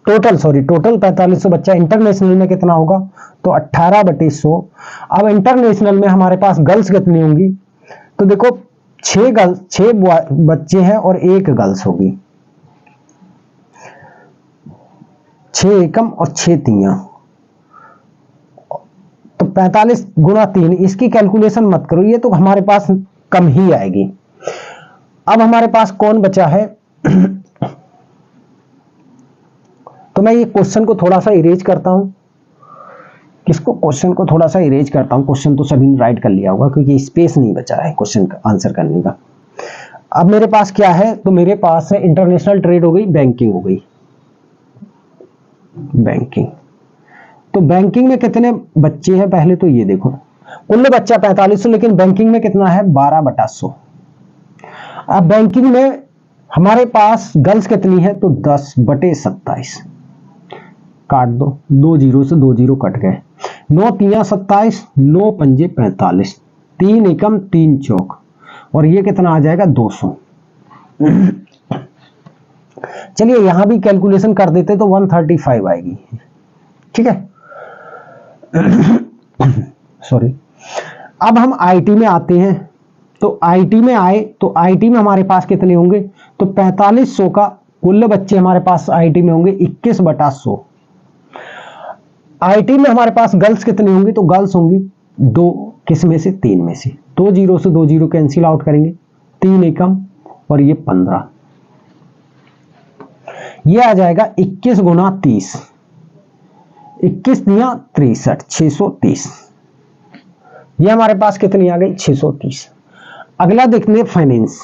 टोटल 4500 बच्चा। इंटरनेशनल में कितना होगा? तो 18/100। अब इंटरनेशनल में हमारे पास गर्ल्स कितनी होंगी? तो देखो 6 बच्चे हैं और 1 गर्ल्स होगी। 6 एकम और 6 तिया। तो 45 गुना 3। इसकी कैलकुलेशन मत करो, ये तो हमारे पास कम ही आएगी। अब हमारे पास कौन बचा है? तो मैं ये क्वेश्चन को थोड़ा सा इरेज करता हूं। क्वेश्चन को थोड़ा सा इरेज करता हूं। क्वेश्चन तो सभी ने राइट कर लिया होगा क्योंकि स्पेस नहीं बचा है क्वेश्चन का आंसर करने का। अब मेरे पास क्या है? तो मेरे पास है इंटरनेशनल ट्रेड हो गई, बैंकिंग हो गई। बैंकिंग, तो बैंकिंग में कितने बच्चे हैं? पहले तो ये देखो, कुल बच्चा 4500, लेकिन बैंकिंग में कितना है? 12/100। अब बैंकिंग में हमारे पास गर्ल्स कितनी है, तो 10/27 काट दो, 2 जीरो से 2 जीरो कट गए, 9 तिया 27, 9 पंजे 45, 3 एकम 3 चौक, और ये कितना आ जाएगा 200। चलिए यहां भी कैलकुलेशन कर देते तो 135 आएगी, ठीक है। सॉरी। अब हम आईटी में आते हैं, तो आईटी में आए तो आईटी में हमारे पास कितने होंगे, तो 4500 का कुल बच्चे हमारे पास आईटी में होंगे 21/100। आईटी में हमारे पास गर्ल्स कितनी होंगी, तो गर्ल्स होंगी 2, किस में से, 3 में से, 2 जीरो से 2 जीरो कैंसिल आउट करेंगे, 3 एकम और ये 15, ये आ जाएगा 21 गुना 30, 21 दिया 63, 630, ये हमारे पास कितनी आ गई 630। अगला देखते फाइनेंस।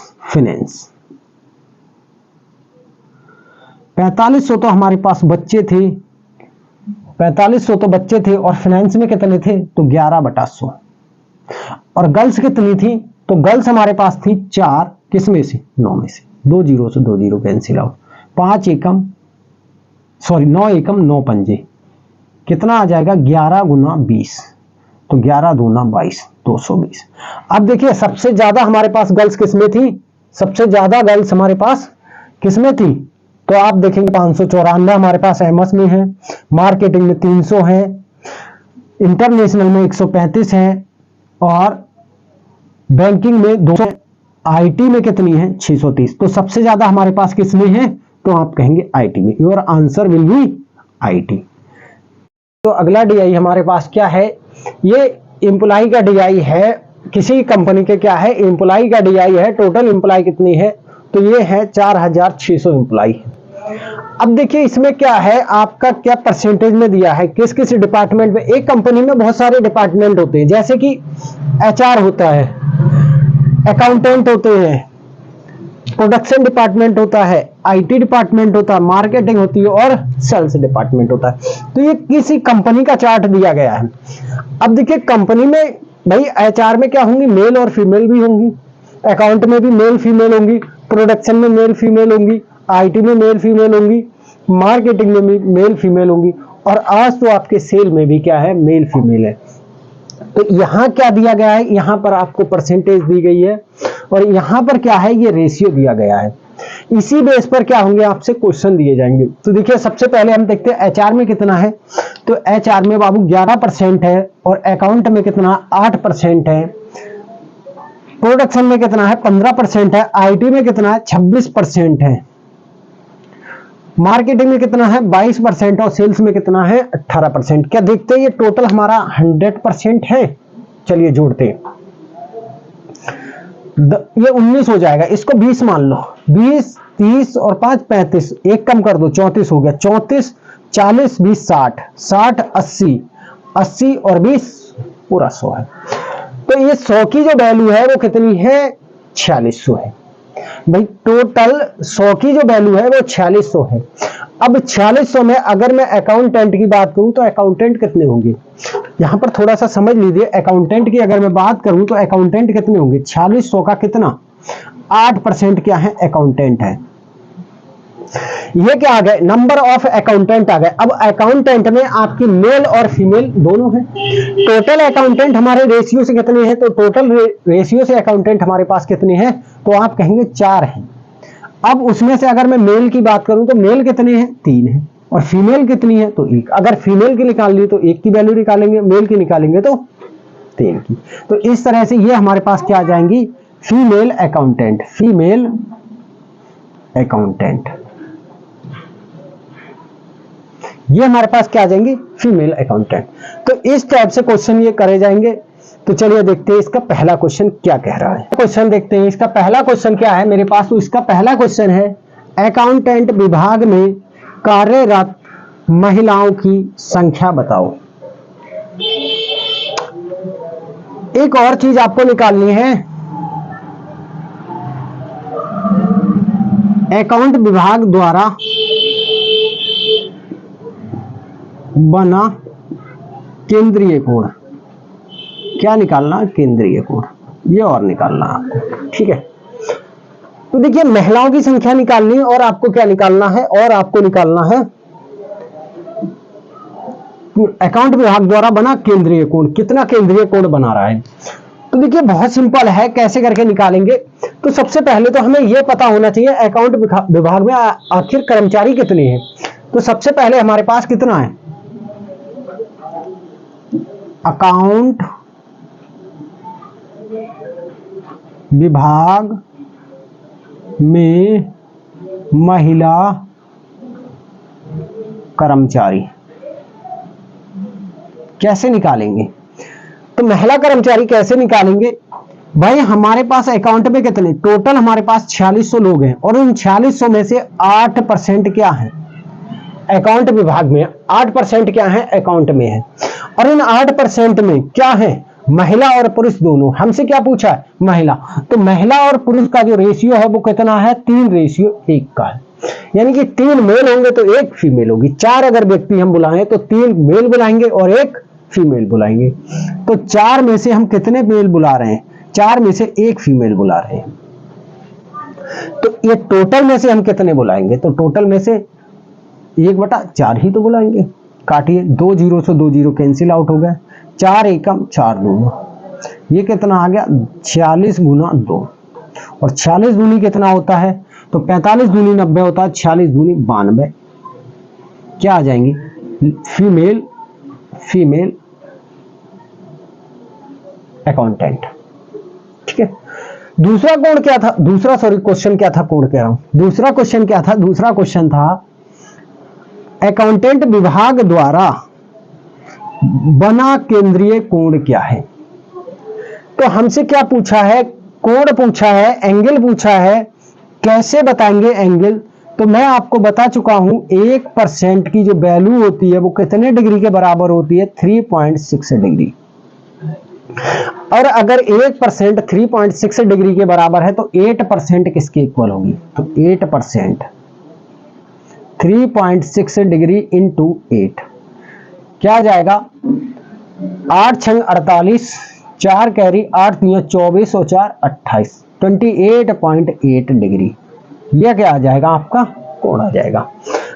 4500 तो हमारे पास बच्चे थे, 4500 तो बच्चे थे, और फाइनेंस में कितने थे, तो 11/100। और गर्ल्स कितनी थी, तो गर्ल्स हमारे पास थी 4, किस में से, 9 में से, 2 जीरो से 2 जीरो कैंसिल आउट, 9 एकम 9 पंजे, कितना आ जाएगा 11 गुना 20, तो 11 दूना 22, 220। अब देखिए सबसे ज्यादा हमारे पास गर्ल्स किसमें थी, सबसे ज्यादा गर्ल्स हमारे पास किसमें थी, तो आप देखेंगे 594 हमारे पास एमएस में है, मार्केटिंग में 300 है, इंटरनेशनल में 135 है, और बैंकिंग में 200, आईटी में कितनी है 630। तो सबसे ज्यादा हमारे पास किसमें है, तो आप कहेंगे आईटी में। Your answer will be IT. तो अगला डीआई हमारे पास क्या है, ये एम्प्लॉय का डीआई है, किसी कंपनी के क्या है, एम्प्लॉय का डीआई है। टोटल एम्प्लॉय कितनी है, तो ये है 4600 एम्प्लॉय। अब देखिए इसमें क्या है, आपका क्या परसेंटेज में दिया है, किस किस डिपार्टमेंट में। एक कंपनी में बहुत सारे डिपार्टमेंट होते हैं, जैसे कि एचआर होता है, अकाउंटेंट होते हैं, प्रोडक्शन डिपार्टमेंट होता है, आईटी डिपार्टमेंट होता है, मार्केटिंग होती है, और सेल्स डिपार्टमेंट होता है। तो ये किसी कंपनी का चार्ट दिया गया है। अब देखिए कंपनी में भाई एचआर में क्या होंगी, मेल और फीमेल भी होंगी, अकाउंट में भी मेल फीमेल होंगी, प्रोडक्शन में मेल फीमेल होंगी, आईटी में मेल फीमेल होंगी, मार्केटिंग में भी मेल फीमेल होंगी, और आज तो आपके सेल में भी क्या है, मेल फीमेल है। तो यहां क्या दिया गया है, यहां पर आपको परसेंटेज दी गई है, और यहां पर क्या है, ये रेशियो दिया गया है। इसी बेस पर क्या होंगे, आपसे क्वेश्चन दिए जाएंगे। तो देखिए सबसे पहले हम देखते हैं एचआर में कितना है, तो एचआर में बाबू 11% है, और अकाउंट में कितना 8% है, प्रोडक्शन में कितना है 15% है, आईटी में कितना है 26% है, मार्केटिंग में कितना है 22%, और सेल्स में कितना है 18%। क्या देखते हैं ये टोटल हमारा 100% है। चलिए जोड़ते हैं, ये 19 हो जाएगा, इसको 20 मान लो, 20 30 और 5 35, एक कम कर दो 34 हो गया, 34 40 20 60 60 80 80 और 20 पूरा 100 है। तो ये 100 की जो वैल्यू है वो कितनी है 4600 है भाई। टोटल 100 की जो वैल्यू है वो 4600 है। अब 4600 में अगर मैं अकाउंटेंट की बात करूं तो अकाउंटेंट कितने होंगे, यहां पर थोड़ा सा समझ लीजिए। अकाउंटेंट की अगर मैं बात करूं तो अकाउंटेंट कितने होंगे, 4600 का कितना 8% क्या है, अकाउंटेंट है। ये क्या आ गए, नंबर ऑफ अकाउंटेंट आ गए। अब अकाउंटेंट में आपकी मेल और फीमेल दोनों हैं। टोटल अकाउंटेंट हमारे रेशियो से कितने हैं, तो टोटल रेशियो से अकाउंटेंट हमारे पास कितने हैं, तो आप कहेंगे 4 हैं। अब उसमें से अगर मैं मेल की बात करूं तो मेल कितने हैं 3 हैं, और फीमेल कितनी है तो 1। अगर फीमेल की निकाल ली तो 1 की वैल्यू निकालेंगे, मेल की निकालेंगे तो 3 की। तो इस तरह से ये हमारे पास क्या आ जाएंगी, फीमेल अकाउंटेंट, फीमेल अकाउंटेंट, ये हमारे पास क्या आ जाएंगे, फीमेल अकाउंटेंट। तो इस टाइप से क्वेश्चन ये करे जाएंगे। तो चलिए देखते हैं इसका पहला क्वेश्चन क्या कह रहा है। क्वेश्चन देखते हैं, इसका पहला क्वेश्चन क्या है मेरे पास। तो इसका पहला क्वेश्चन है, अकाउंटेंट विभाग में कार्यरत महिलाओं की संख्या बताओ। एक और चीज आपको निकालनी है, अकाउंट विभाग द्वारा बना केंद्रीय कोण, क्या निकालना, केंद्रीय कोण, ये और निकालना आपको, ठीक है। तो देखिए महिलाओं की संख्या निकालनी है और आपको क्या निकालना है, और आपको निकालना है अकाउंट विभाग द्वारा बना केंद्रीय कोण, कितना केंद्रीय कोण बना रहा है। तो देखिए बहुत सिंपल है, कैसे करके निकालेंगे। तो सबसे पहले तो हमें यह पता होना चाहिए अकाउंट विभाग में आखिर कर्मचारी कितने हैं। तो सबसे पहले हमारे पास कितना है, अकाउंट विभाग में महिला कर्मचारी कैसे निकालेंगे। तो महिला कर्मचारी कैसे निकालेंगे भाई, हमारे पास अकाउंट में कितने, टोटल हमारे पास 4600 लोग हैं और उन 4600 में से 8% क्या है अकाउंट विभाग में, 8% क्या है अकाउंट में है। और इन 8% में क्या है, महिला और पुरुष दोनों। हमसे क्या पूछा है, महिला। तो महिला और पुरुष का जो रेशियो है वो कितना है, 3:1 का है। यानी कि 3 मेल होंगे तो 1 फीमेल होगी। 4 अगर व्यक्ति हम बुलाएं तो 3 मेल बुलाएंगे और 1 फीमेल बुलाएंगे। तो 4 में से हम कितने मेल बुला रहे हैं, 4 में से 1 फीमेल बुला रहे हैं। तो ये टोटल में से हम कितने बुलाएंगे, तो टोटल में से 1/4 ही तो बुलाएंगे। काटिए, 2 0 से 2 0 कैंसिल आउट हो गए, 4 एकम 4 दूना, ये कितना आ गया 46 गुना 2। और 46 दूनी कितना होता है, तो 45 दूनी 90 होता है, 46 दूनी 92 क्या आ जाएंगी, फीमेल अकाउंटेंट। ठीक है। दूसरा कोण क्या था, दूसरा सॉरी क्वेश्चन क्या था, कोण कह रहा हूं, दूसरा क्वेश्चन क्या था, दूसरा क्वेश्चन था अकाउंटेंट विभाग द्वारा बना केंद्रीय कोण क्या है। तो हमसे क्या पूछा है, कोण पूछा है, एंगल पूछा है, कैसे बताएंगे एंगल। तो मैं आपको बता चुका हूं 1% की जो वैल्यू होती है वो कितने डिग्री के बराबर होती है, 3.6 डिग्री। और अगर 1% 3.6 डिग्री के बराबर है तो 8% किसके इक्वल होगी, तो 8% 3.6 डिग्री इंटू 8 क्या आ जाएगा, 8 छंग 48, 4 कैरी, 8 तिया 24 और 4 28, 28.8 डिग्री। यह क्या आ जाएगा, आपका कोण आ जाएगा।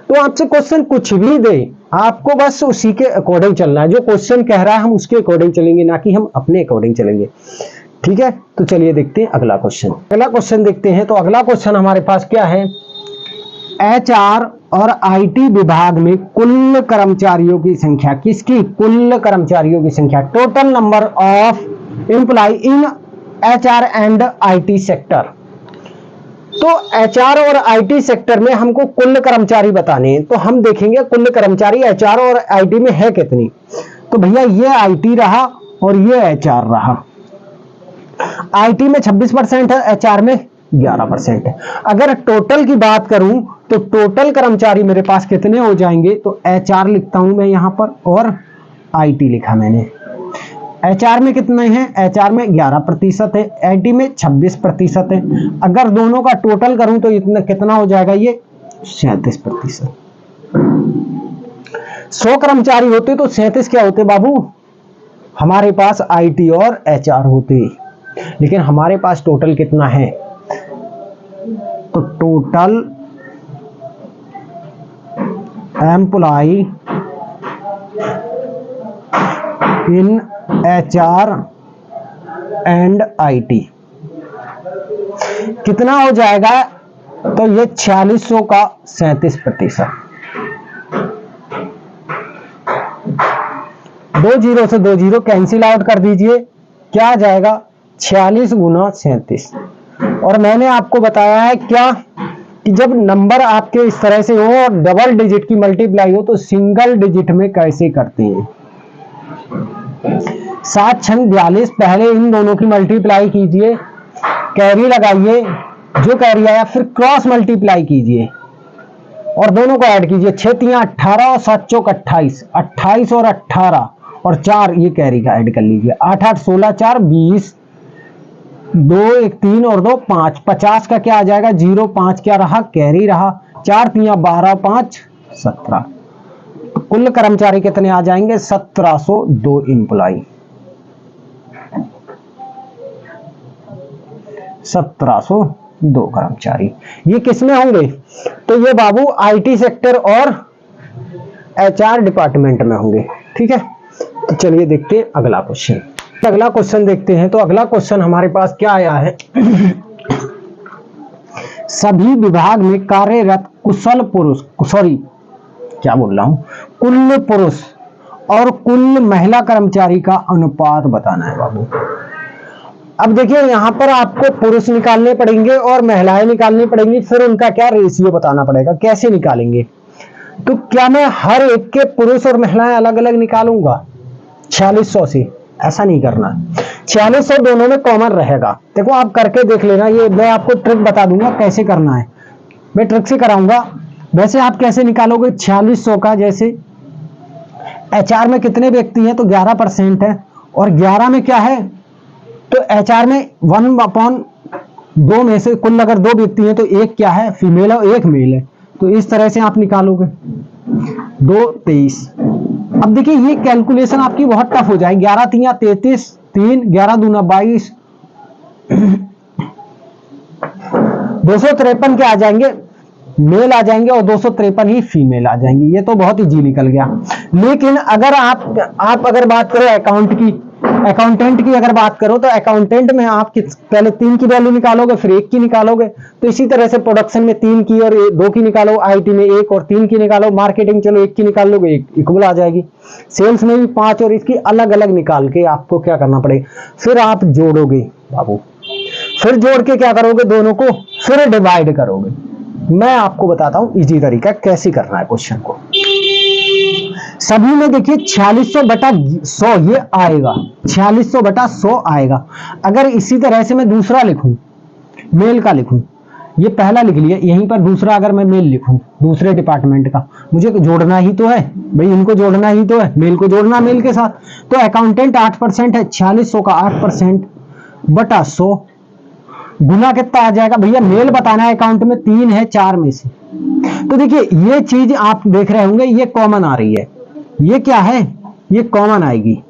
तो आपसे क्वेश्चन कुछ भी दे, आपको बस उसी के अकॉर्डिंग चलना है, जो क्वेश्चन कह रहा है हम उसके अकॉर्डिंग चलेंगे, ना कि हम अपने अकॉर्डिंग चलेंगे। ठीक है, तो चलिए देखते हैं अगला क्वेश्चन। अगला क्वेश्चन देखते हैं। तो अगला क्वेश्चन हमारे पास क्या है, HR और IT विभाग में कुल कर्मचारियों की संख्या, किसकी, कुल कर्मचारियों की संख्या, total number of employee in HR and IT sector. तो HR और IT सेक्टर में हमको कुल कर्मचारी बताने हैं। तो हम देखेंगे कुल कर्मचारी HR और IT में है कितनी। तो भैया ये IT रहा और ये HR रहा। IT में 26% है, HR में 11% है। अगर टोटल की बात करूं तो टोटल कर्मचारी मेरे पास कितने हो जाएंगे, तो HR लिखता हूं मैं यहां पर और IT लिखा मैंने। HR में कितने हैं, HR में 11% है, IT में 26% है। अगर दोनों का टोटल करूं तो इतना कितना हो जाएगा, ये 37%। 100 कर्मचारी होते तो 37 क्या होते बाबू, हमारे पास IT और HR होते। लेकिन हमारे पास टोटल कितना है, तो total employee in HR and IT कितना हो जाएगा, तो ये 4600 का 37%। 2 0 से 2 0 कैंसिल आउट कर दीजिए, क्या आ जाएगा 46 गुना 37। और मैंने आपको बताया है क्या कि जब नंबर आपके इस तरह से हो और डबल डिजिट की मल्टीप्लाई हो तो सिंगल डिजिट में कैसे करते हैं। 7 छंग 42, पहले इन दोनों की मल्टीप्लाई कीजिए, कैरी लगाइए, जो कैरी आया फिर क्रॉस मल्टीप्लाई कीजिए और दोनों को ऐड कीजिए। 6 तिया 18 और 7 चौक 28, 28 और 18 और 4 ये कैरी का ऐड कर लीजिए। 8 8 16 4 20, 2 1 3 और 2 5, 50 का क्या आ जाएगा 0, 5 क्या रहा, कैरी रहा। 4 तिया 12, 5 17। कुल कर्मचारी कितने आ जाएंगे, 1702 इंप्लॉय। 1702 2 कर्मचारी। ये किसमें होंगे? तो ये बाबू आईटी सेक्टर और एचआर डिपार्टमेंट में होंगे। ठीक है, तो चलिए देखते हैं अगला क्वेश्चन। अगला क्वेश्चन देखते हैं। तो अगला क्वेश्चन हमारे पास क्या आया है? सभी विभाग में कार्यरत कुशल पुरुष, सॉरी क्या बोल रहा हूं, कुल पुरुष और कुल महिला कर्मचारी का अनुपात बताना है बाबू। अब देखिए यहां पर आपको पुरुष निकालने पड़ेंगे और महिलाएं निकालनी पड़ेंगी, फिर उनका क्या रेशियो बताना पड़ेगा। कैसे निकालेंगे? तो क्या मैं हर एक के पुरुष और महिलाएं अलग अलग निकालूंगा 4600 से? ऐसा नहीं करना। 4600 दोनों में कॉमन रहेगा। देखो आप करके देख लेना, ये मैं आपको ट्रिक बता दूंगा कैसे करना है, मैं ट्रिक से कराऊंगा। वैसे आप कैसे निकालोगे 4600 का? जैसे एचआर में कितने व्यक्ति हैं? तो 11% है, और 11 में क्या है? तो एचआर में 1/2 में से कुल अगर 2 व्यक्ति हैं तो एक क्या है? फीमेल और एक मेल है। तो इस तरह से आप निकालोगे 2 23। अब देखिए ये कैलकुलेशन आपकी बहुत टफ हो जाएगी। 11 3 33, 3 11 2 22, 253 के आ जाएंगे मेल आ जाएंगे और 253 ही फीमेल आ जाएंगी। ये तो बहुत इजी निकल गया। लेकिन अगर आप अगर बात करो अकाउंटेंट की अगर बात करो, तो अकाउंटेंट में आप पहले 3 की वैल्यू निकालोगे, फिर 1 की निकालोगे। तो इसी तरह से प्रोडक्शन में 3 की और 2 की निकालो, आईटी में 1 और 3 की निकालो, मार्केटिंग चलो 1 की निकाल लोगे, 1 इक्वल आ जाएगी। सेल्स में भी 5 और इसकी अलग अलग निकाल के आपको क्या करना पड़ेगा? फिर आप जोड़ोगे बाबू, फिर जोड़ के क्या करोगे? दोनों को फिर डिवाइड करोगे। मैं आपको बताता हूं इजी तरीका कैसे करना है क्वेश्चन को। सभी में देखिए 4600/100 ये आएगा, 4600/100 आएगा। अगर इसी तरह से मैं दूसरा लिखूं, मेल का लिखूं, ये पहला लिख लिया, यहीं पर दूसरा अगर मैं मेल लिखूं दूसरे डिपार्टमेंट का, मुझे जोड़ना ही तो है भाई, इनको जोड़ना ही तो है, मेल को जोड़ना मेल के साथ। तो अकाउंटेंट 8% है, 4600 का 8%/100 गुना कितना आ जाएगा भैया? मेल बताना है, अकाउंट में 3 है 4 में से। तो देखिए ये चीज आप देख रहे होंगे, ये कॉमन आ रही है। ये क्या है? ये कॉमन आएगी।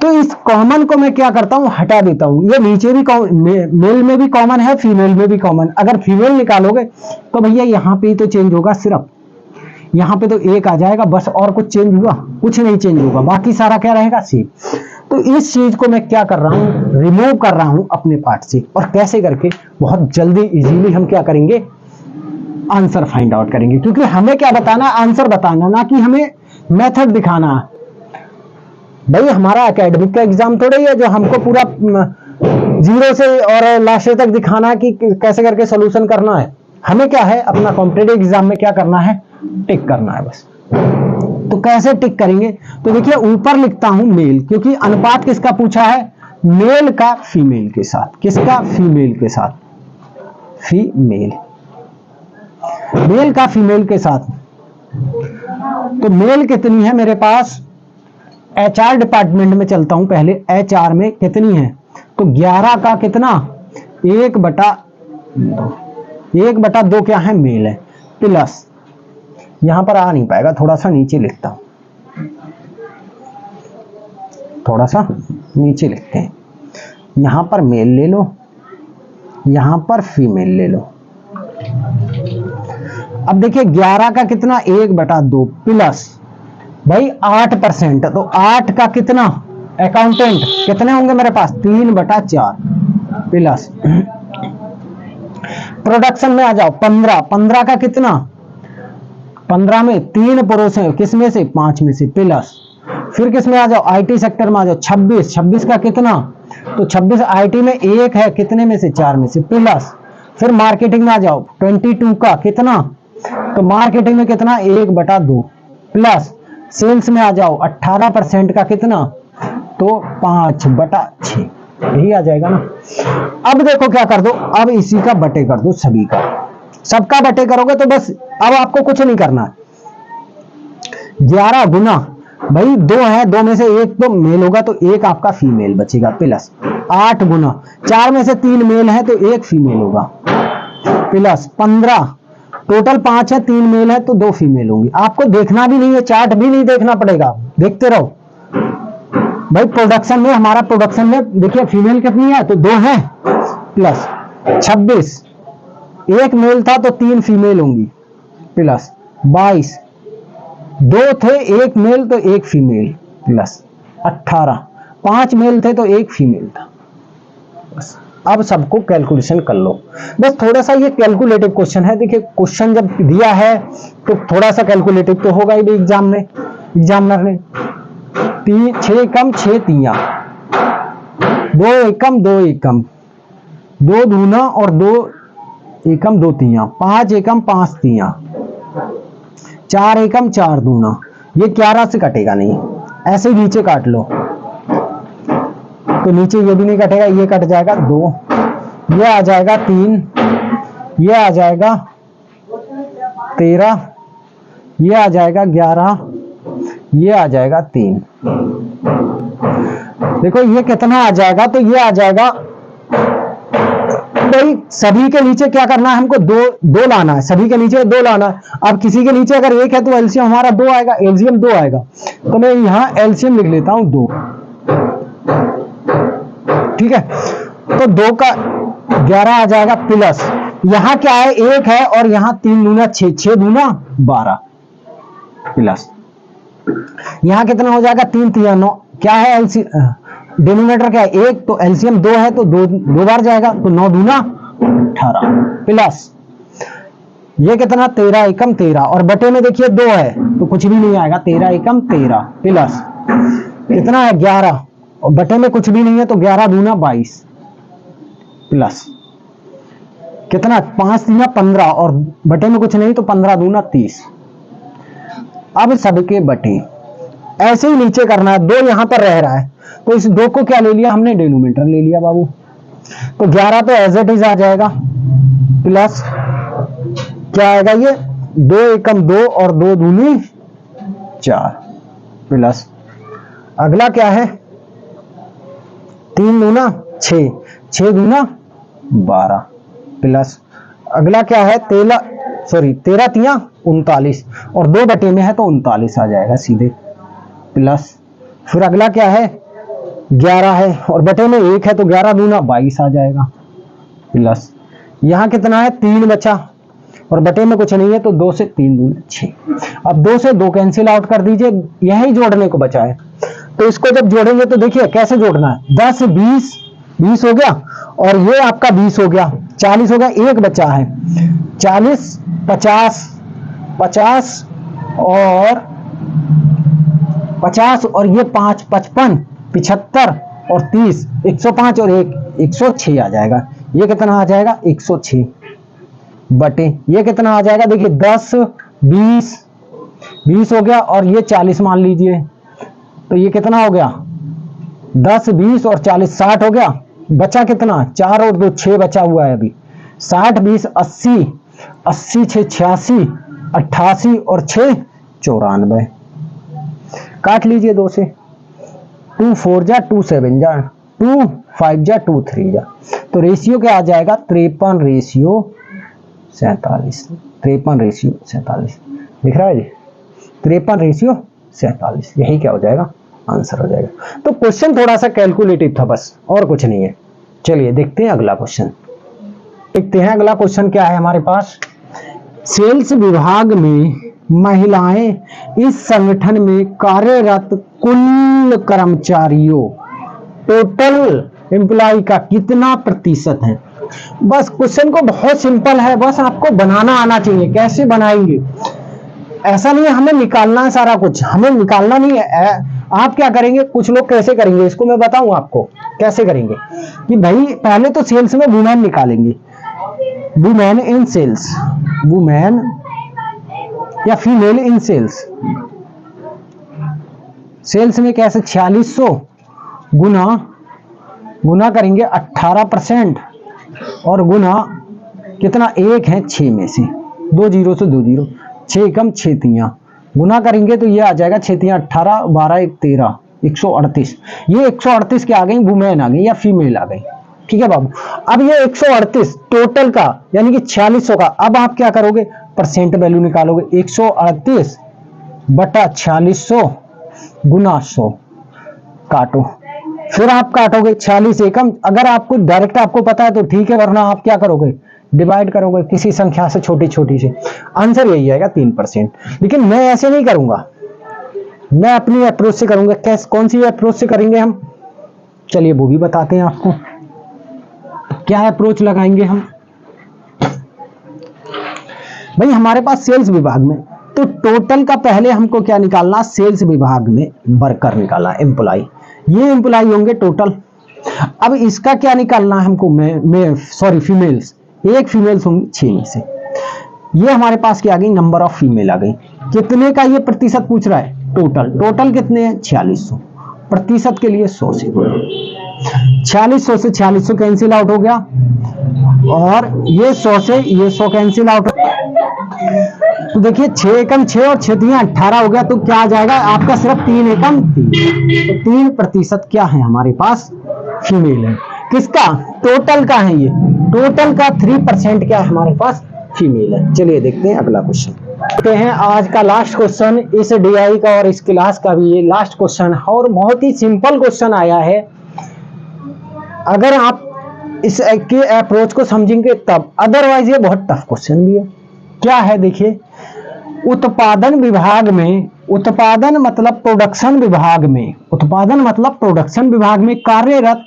तो इस कॉमन को मैं क्या करता हूं? हटा देता हूं। ये नीचे भी मेल में भी कॉमन है, फीमेल में भी कॉमन। अगर फीमेल निकालोगे तो भैया यहां पे तो चेंज होगा, सिर्फ यहां पे तो 1 आ जाएगा बस। और कुछ चेंज हुआ? कुछ नहीं चेंज होगा, बाकी सारा क्या रहेगा? सेम। तो इस चीज को मैं क्या कर रहा हूं? रिमूव कर रहा हूं अपने पार्ट से। और कैसे करके? बहुत जल्दी इजीली हम क्या करेंगे? आंसर फाइंड आउट करेंगे। क्योंकि हमें क्या बताना? आंसर बताना, ना कि हमें मेथड दिखाना। भाई हमारा एकेडमिक का एग्जाम थोड़ा ही है जो हमको पूरा 0 से और लास्ट तक दिखाना है कि कैसे करके सॉल्यूशन करना है। हमें क्या है? अपना कॉम्पिटिटिव एग्जाम में क्या करना है? टिक करना है बस। तो कैसे टिक करेंगे? तो देखिए ऊपर लिखता हूं मेल, क्योंकि अनुपात किसका पूछा है? मेल का फीमेल के साथ। किसका? फीमेल के साथ। फीमेल, मेल का फीमेल के साथ। तो मेल कितनी है मेरे पास? एचआर डिपार्टमेंट में चलता हूं पहले। एचआर में कितनी है? तो 11 का कितना? 1/2 क्या है? मेल है। प्लस यहां पर आ नहीं पाएगा, थोड़ा सा नीचे लिखता हूं, थोड़ा सा नीचे लिखते हैं। यहां पर मेल ले लो, यहां पर फीमेल ले लो। अब देखिए 11 का कितना? 1/2 प्लस भाई 8%। तो 8 का कितना? अकाउंटेंट कितने होंगे मेरे पास? 3/4 प्लस प्रोडक्शन में आ जाओ 15 का कितना? 15 में 3 पुरुष हैं, किसमें से? 5 में से। प्लस फिर किसमें आ जाओ? आईटी सेक्टर में आ जाओ 26 का कितना? तो 26 आईटी में 1 है, कितने में से? 4 में से। प्लस फिर मार्केटिंग में आ जाओ 22 का कितना? तो मार्केटिंग में कितना? 1/2 प्लस सेल्स में आ जाओ 18% का कितना? तो 5/6। यही आ जाएगा ना। अब देखो क्या कर दो? अब इसी का बटे कर दो, सभी का, सबका बटे करोगे तो बस अब आपको कुछ नहीं करना। 11 गुना भाई 2 है, 2 में से 1 तो मेल होगा तो 1 आपका फीमेल बचेगा। प्लस 8 गुना 4 में से 3 मेल है तो 1 फीमेल होगा। प्लस 15, टोटल 5 है, 3 मेल है तो 2 फीमेल होंगी। आपको देखना भी नहीं है, चार्ट भी नहीं देखना पड़ेगा, देखते रहो भाई। प्रोडक्शन में देखिए फीमेल कितनी है? तो 2 है। प्लस 26 एक मेल था तो 3 फीमेल होंगी, प्लस 22, 2 थे, एक मेल तो एक फीमेल, प्लस 18, 5 मेल थे तो एक फीमेल था। बस अब सबको कैलकुलेशन कर लो। बस थोड़ा सा ये कैलकुलेटिव क्वेश्चन है। देखिए क्वेश्चन जब दिया है तो थोड़ा सा कैलकुलेटिव तो होगा ही एग्जाम में, एग्जामिनर ने। 6 एकम 6 तिया, 2 एकम 2 एकम, 2 दूना और 2 एकम 2 तिया, 5 एकम 5 तिया, 4 एकम 4 दूना। ये 11 से कटेगा नहीं, ऐसे ही नीचे काट लो तो नीचे ये भी नहीं कटेगा, ये कट जाएगा 2, ये आ जाएगा 3, ये आ जाएगा 13, ये आ जाएगा 11, ये आ जाएगा 3। देखो ये कितना आ जाएगा, तो ये आ जाएगा भाई, सभी के नीचे क्या करना है हमको, 2 लाना है, सभी के नीचे 2 लाना है। अब किसी के नीचे अगर 1 है तो एलसीएम हमारा 2 आएगा, एलसीएम 2 आएगा, तो मैं यहां एलसीएम लिख लेता हूं 2, ठीक है। तो 2 का 11 आ जाएगा, प्लस यहां क्या है 1 है और यहां 3 दूना 6, 6 दूना 12, प्लस यहां कितना हो जाएगा 3 तिया 9, क्या है एलसीएम, डिनोमिनेटर क्या है 1, तो एलसीएम 2 है तो 2 बार जाएगा, तो 9 दूना 18, प्लस ये कितना 13 एकम 13, और बटे में देखिए 2 है तो कुछ भी नहीं आएगा, 13 एकम 13, प्लस कितना है 11, और बटे में कुछ भी नहीं है तो 11 दूना 22, प्लस कितना 5 दूना 15, और बटे में कुछ नहीं तो 15 दूना 30। अब सबके बटे ऐसे ही नीचे करना है, 2 यहां पर रह रहा है तो इस 2 को क्या ले लिया हमने, डिनोमिनेटर ले लिया बाबू, तो 11 तो एज इट इज आ जाएगा, प्लस क्या आएगा ये 2 एकम 2 और 2 दूनी 4, प्लस अगला क्या है 3 दूना 6, 6 दूना 12, प्लस अगला क्या है 13 तिया 39, और 2 बटे में है तो 39 आ जाएगा सीधे, प्लस फिर अगला क्या है 11 है और बटे में 1 है तो 11 दूना 22 आ जाएगा, प्लस यहां कितना है 3 बचा और बटे में कुछ नहीं है तो 2 से 3 दूना 6। अब 2 से 2 कैंसिल आउट कर दीजिए, यही जोड़ने को बचा है, तो इसको जब जोड़ेंगे तो देखिए कैसे जोड़ना है, 10 20 20 हो गया, और ये आपका 20 हो गया, 40 हो गया, 1 बचा है 40 50 50 और 50 और ये 5 55 75 और 30 105 और 1 106 आ जाएगा। ये कितना आ जाएगा 106 बटे ये कितना आ जाएगा, देखिए 10 20 20 हो गया और ये 40 मान लीजिए, तो ये कितना हो गया 10 20 और 40 60 हो गया, बचा कितना 4 और 2 6 बचा हुआ है अभी, 60 20 80 80 6 86 88 और 6 94, काट लीजिए 2 से, 2 4 जा 2 7 जा 2 5 जा 2 3 जा, तो रेशियो क्या आ जाएगा 53 रेशियो 47, 53 रेशियो 47 दिख रहा है जी, 53 रेशियो 47, यही क्या हो जाएगा आंसर हो जाएगा। तो क्वेश्चन थोड़ा सा कैलकुलेटिव था बस, और कुछ नहीं है। चलिए देखते हैं अगला क्वेश्चन, देखते हैं अगला क्वेश्चन क्या है हमारे पास। सेल्स विभाग में महिलाएं इस संगठन में कार्यरत कुल कर्मचारियों टोटल एम्प्लॉय का कितना प्रतिशत है। बस क्वेश्चन को बहुत सिंपल है, बस आपको बनाना आना चाहिए। कैसे बनाएंगे, ऐसा नहीं है हमें निकालना है सारा कुछ, हमें निकालना नहीं है। आप क्या करेंगे, कुछ लोग कैसे करेंगे इसको मैं बताऊं आपको कैसे करेंगे, कि भाई पहले तो सेल्स में वुमेन निकालेंगे, वुमेन इन सेल्स, वुमेन या फीमेल इन सेल्स, सेल्स में कैसे 4600 गुना करेंगे 18% और गुना कितना 1 है 6 में से 2 जीरो से 2 जीरो, 6 कम 6 तिया गुना करेंगे तो ये आ जाएगा 6 तिया 18 12 1 13 138। ये 138 क्या आ गई, वुमेन आ गई या फीमेल आ गई, ठीक है बाबू। अब ये 138 टोटल का यानी कि 4600 का, अब आप क्या करोगे परसेंट वैल्यू निकालोगे, 138 बटा 4600 गुना 100 काटो, फिर आप काटोगे 46 एकम। अगर आपको डायरेक्ट आपको पता है तो ठीक है, वरना आप क्या करोगे डिवाइड करोगे किसी संख्या से छोटी छोटी से, आंसर यही आएगा 3%। लेकिन मैं ऐसे नहीं करूंगा, मैं अपनी अप्रोच से करूंगा। कैसे, कौन सी अप्रोच से करेंगे हम, चलिए वो भी बताते हैं आपको। क्या अप्रोच लगाएंगे हम भाई, हमारे पास सेल्स विभाग में तो टोटल का पहले हमको क्या निकालना, सेल्स विभाग में वर्कर निकालना, एम्प्लॉय, ये एम्प्लॉय होंगे टोटल। अब इसका क्या निकालना है हमको, फीमेल्स, एक फीमेल्स होंगी 6 में से। ये हमारे पास क्या आ गई, नंबर ऑफ फीमेल आ गई। कितने का ये प्रतिशत पूछ रहा है, टोटल कितने हैं 4600, प्रतिशत के लिए 100 से 4600 से 4600 कैंसिल आउट हो गया, और ये 100 से ये 100 कैंसिल आउट। तो देखिए 6 एकम 6 और 6 3 18 हो गया, तो क्या आ जाएगा आपका, सिर्फ 3 एकम 3, तो 3% क्या है हमारे पास, फीमेल है। किसका, टोटल का है, ये टोटल का 3% क्या है हमारे पास, फीमेल है। चलिए देखते हैं अगला क्वेश्चन। देखते हैं आज का लास्ट क्वेश्चन, इस डीआई का और इस क्लास का भी ये लास्ट क्वेश्चन है, और बहुत ही सिंपल क्वेश्चन आया है। अगर आप इस के अप्रोच को समझेंगे तब, अदरवाइज ये बहुत टफ क्वेश्चन भी है। क्या है देखिए, उत्पादन विभाग में, उत्पादन मतलब प्रोडक्शन विभाग में, उत्पादन मतलब प्रोडक्शन विभाग में कार्यरत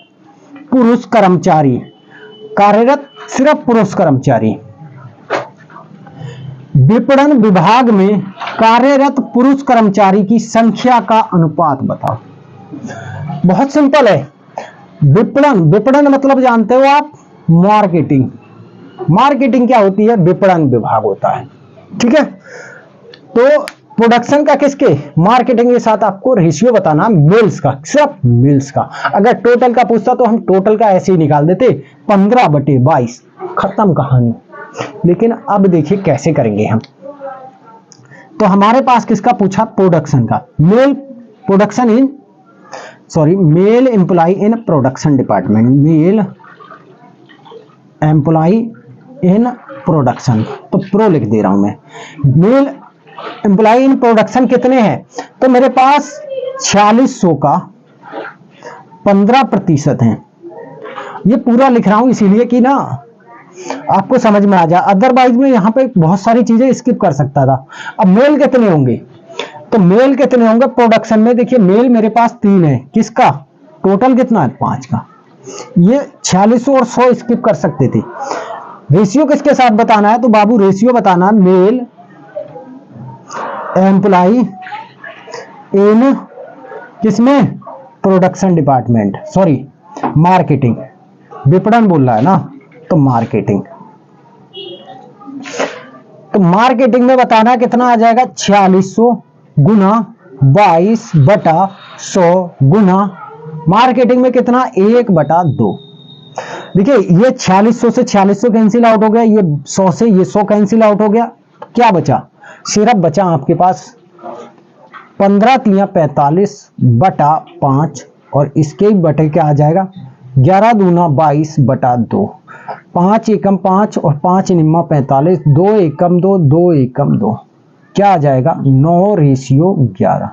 पुरुष कर्मचारी, कार्यरत सिर्फ पुरुष कर्मचारी, विपणन विभाग में कार्यरत पुरुष कर्मचारी की संख्या का अनुपात बताओ। बहुत सिंपल है। विपणन, विपणन मतलब जानते हो आप, मार्केटिंग, मार्केटिंग क्या होती है, विपणन विभाग होता है, ठीक है। तो प्रोडक्शन का किसके, मार्केटिंग के साथ आपको रेशियो बताना मेल्स का, सिर्फ मेल्स का। अगर टोटल का पूछता तो हम टोटल का ऐसे ही निकाल देते, 15/22, खत्म कहानी। लेकिन अब देखिए कैसे करेंगे हम। तो हमारे पास किसका पूछा, प्रोडक्शन का, male production in, male employee in production department, male employee in production, तो प्रो लिख दे रहा हूं मैं। मेल एम्प्लॉय इन प्रोडक्शन कितने हैं, तो मेरे पास 4600 का 15% है। ये पूरा लिख रहा हूं इसीलिए कि ना आपको समझ में आ जाए, अदरवाइज में यहां पे बहुत सारी चीजें स्किप कर सकता था। अब मेल कितने होंगे, तो मेल कितने होंगे प्रोडक्शन में, देखिए मेल मेरे पास 3 है, किसका, टोटल कितना है 5 का। ये 4600 और 100 स्किप कर सकते थे। रेशियो किसके साथ बताना है, तो बाबू रेशियो बताना, मेल एम्प्लॉय इन किसमें, प्रोडक्शन डिपार्टमेंट, मार्केटिंग, विपणन बोल रहा है ना, तो मार्केटिंग, तो मार्केटिंग में बताना कितना आ जाएगा, 4600 गुना 22/100 गुना मार्केटिंग में कितना, 1/2। देखिए ये 4600 से 4600 कैंसिल आउट हो गया, ये 100 से ये 100 कैंसिल आउट हो गया, क्या बचा, सिर्फ बचा आपके पास 15 3 45/5, और इसके बटे क्या आ जाएगा, 11 दूना 22/2, 5 एकम 5 और 5 निम्मा 45, 2 एकम 2, 2 एकम 2, क्या आ जाएगा 9:11।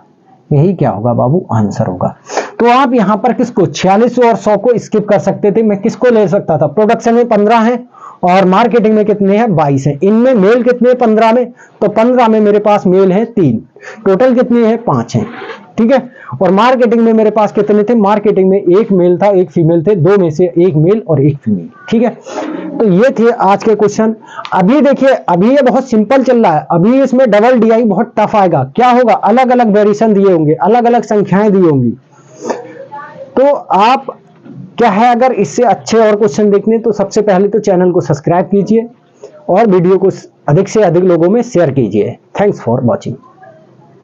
यही क्या होगा बाबू, आंसर होगा। तो आप यहां पर किसको, 4600 और 100 को स्किप कर सकते थे। मैं किसको ले सकता था, प्रोडक्शन में 15 है और मार्केटिंग में कितने हैं, 22 है। इनमें मेल कितने 15 में, तो 15 में मेरे पास मेल है 3, टोटल कितने हैं 5 हैं, ठीक है। और मार्केटिंग में मेरे पास कितने थे, मार्केटिंग में 1 मेल था 1 फीमेल थे, 2 में से 1 मेल और 1 फीमेल, ठीक है। तो ये थे आज के क्वेश्चन। अभी देखिए, अभी ये बहुत सिंपल चल रहा है, अभी इसमें डबल डीआई बहुत टफ आएगा। क्या होगा, अलग अलग वेरिएशन दिए होंगे, अलग अलग संख्याएं दी होंगी। तो आप क्या है, अगर इससे अच्छे और क्वेश्चन देखने तो सबसे पहले तो चैनल को सब्सक्राइब कीजिए और वीडियो को अधिक से अधिक लोगों में शेयर कीजिए। Thanks for watching.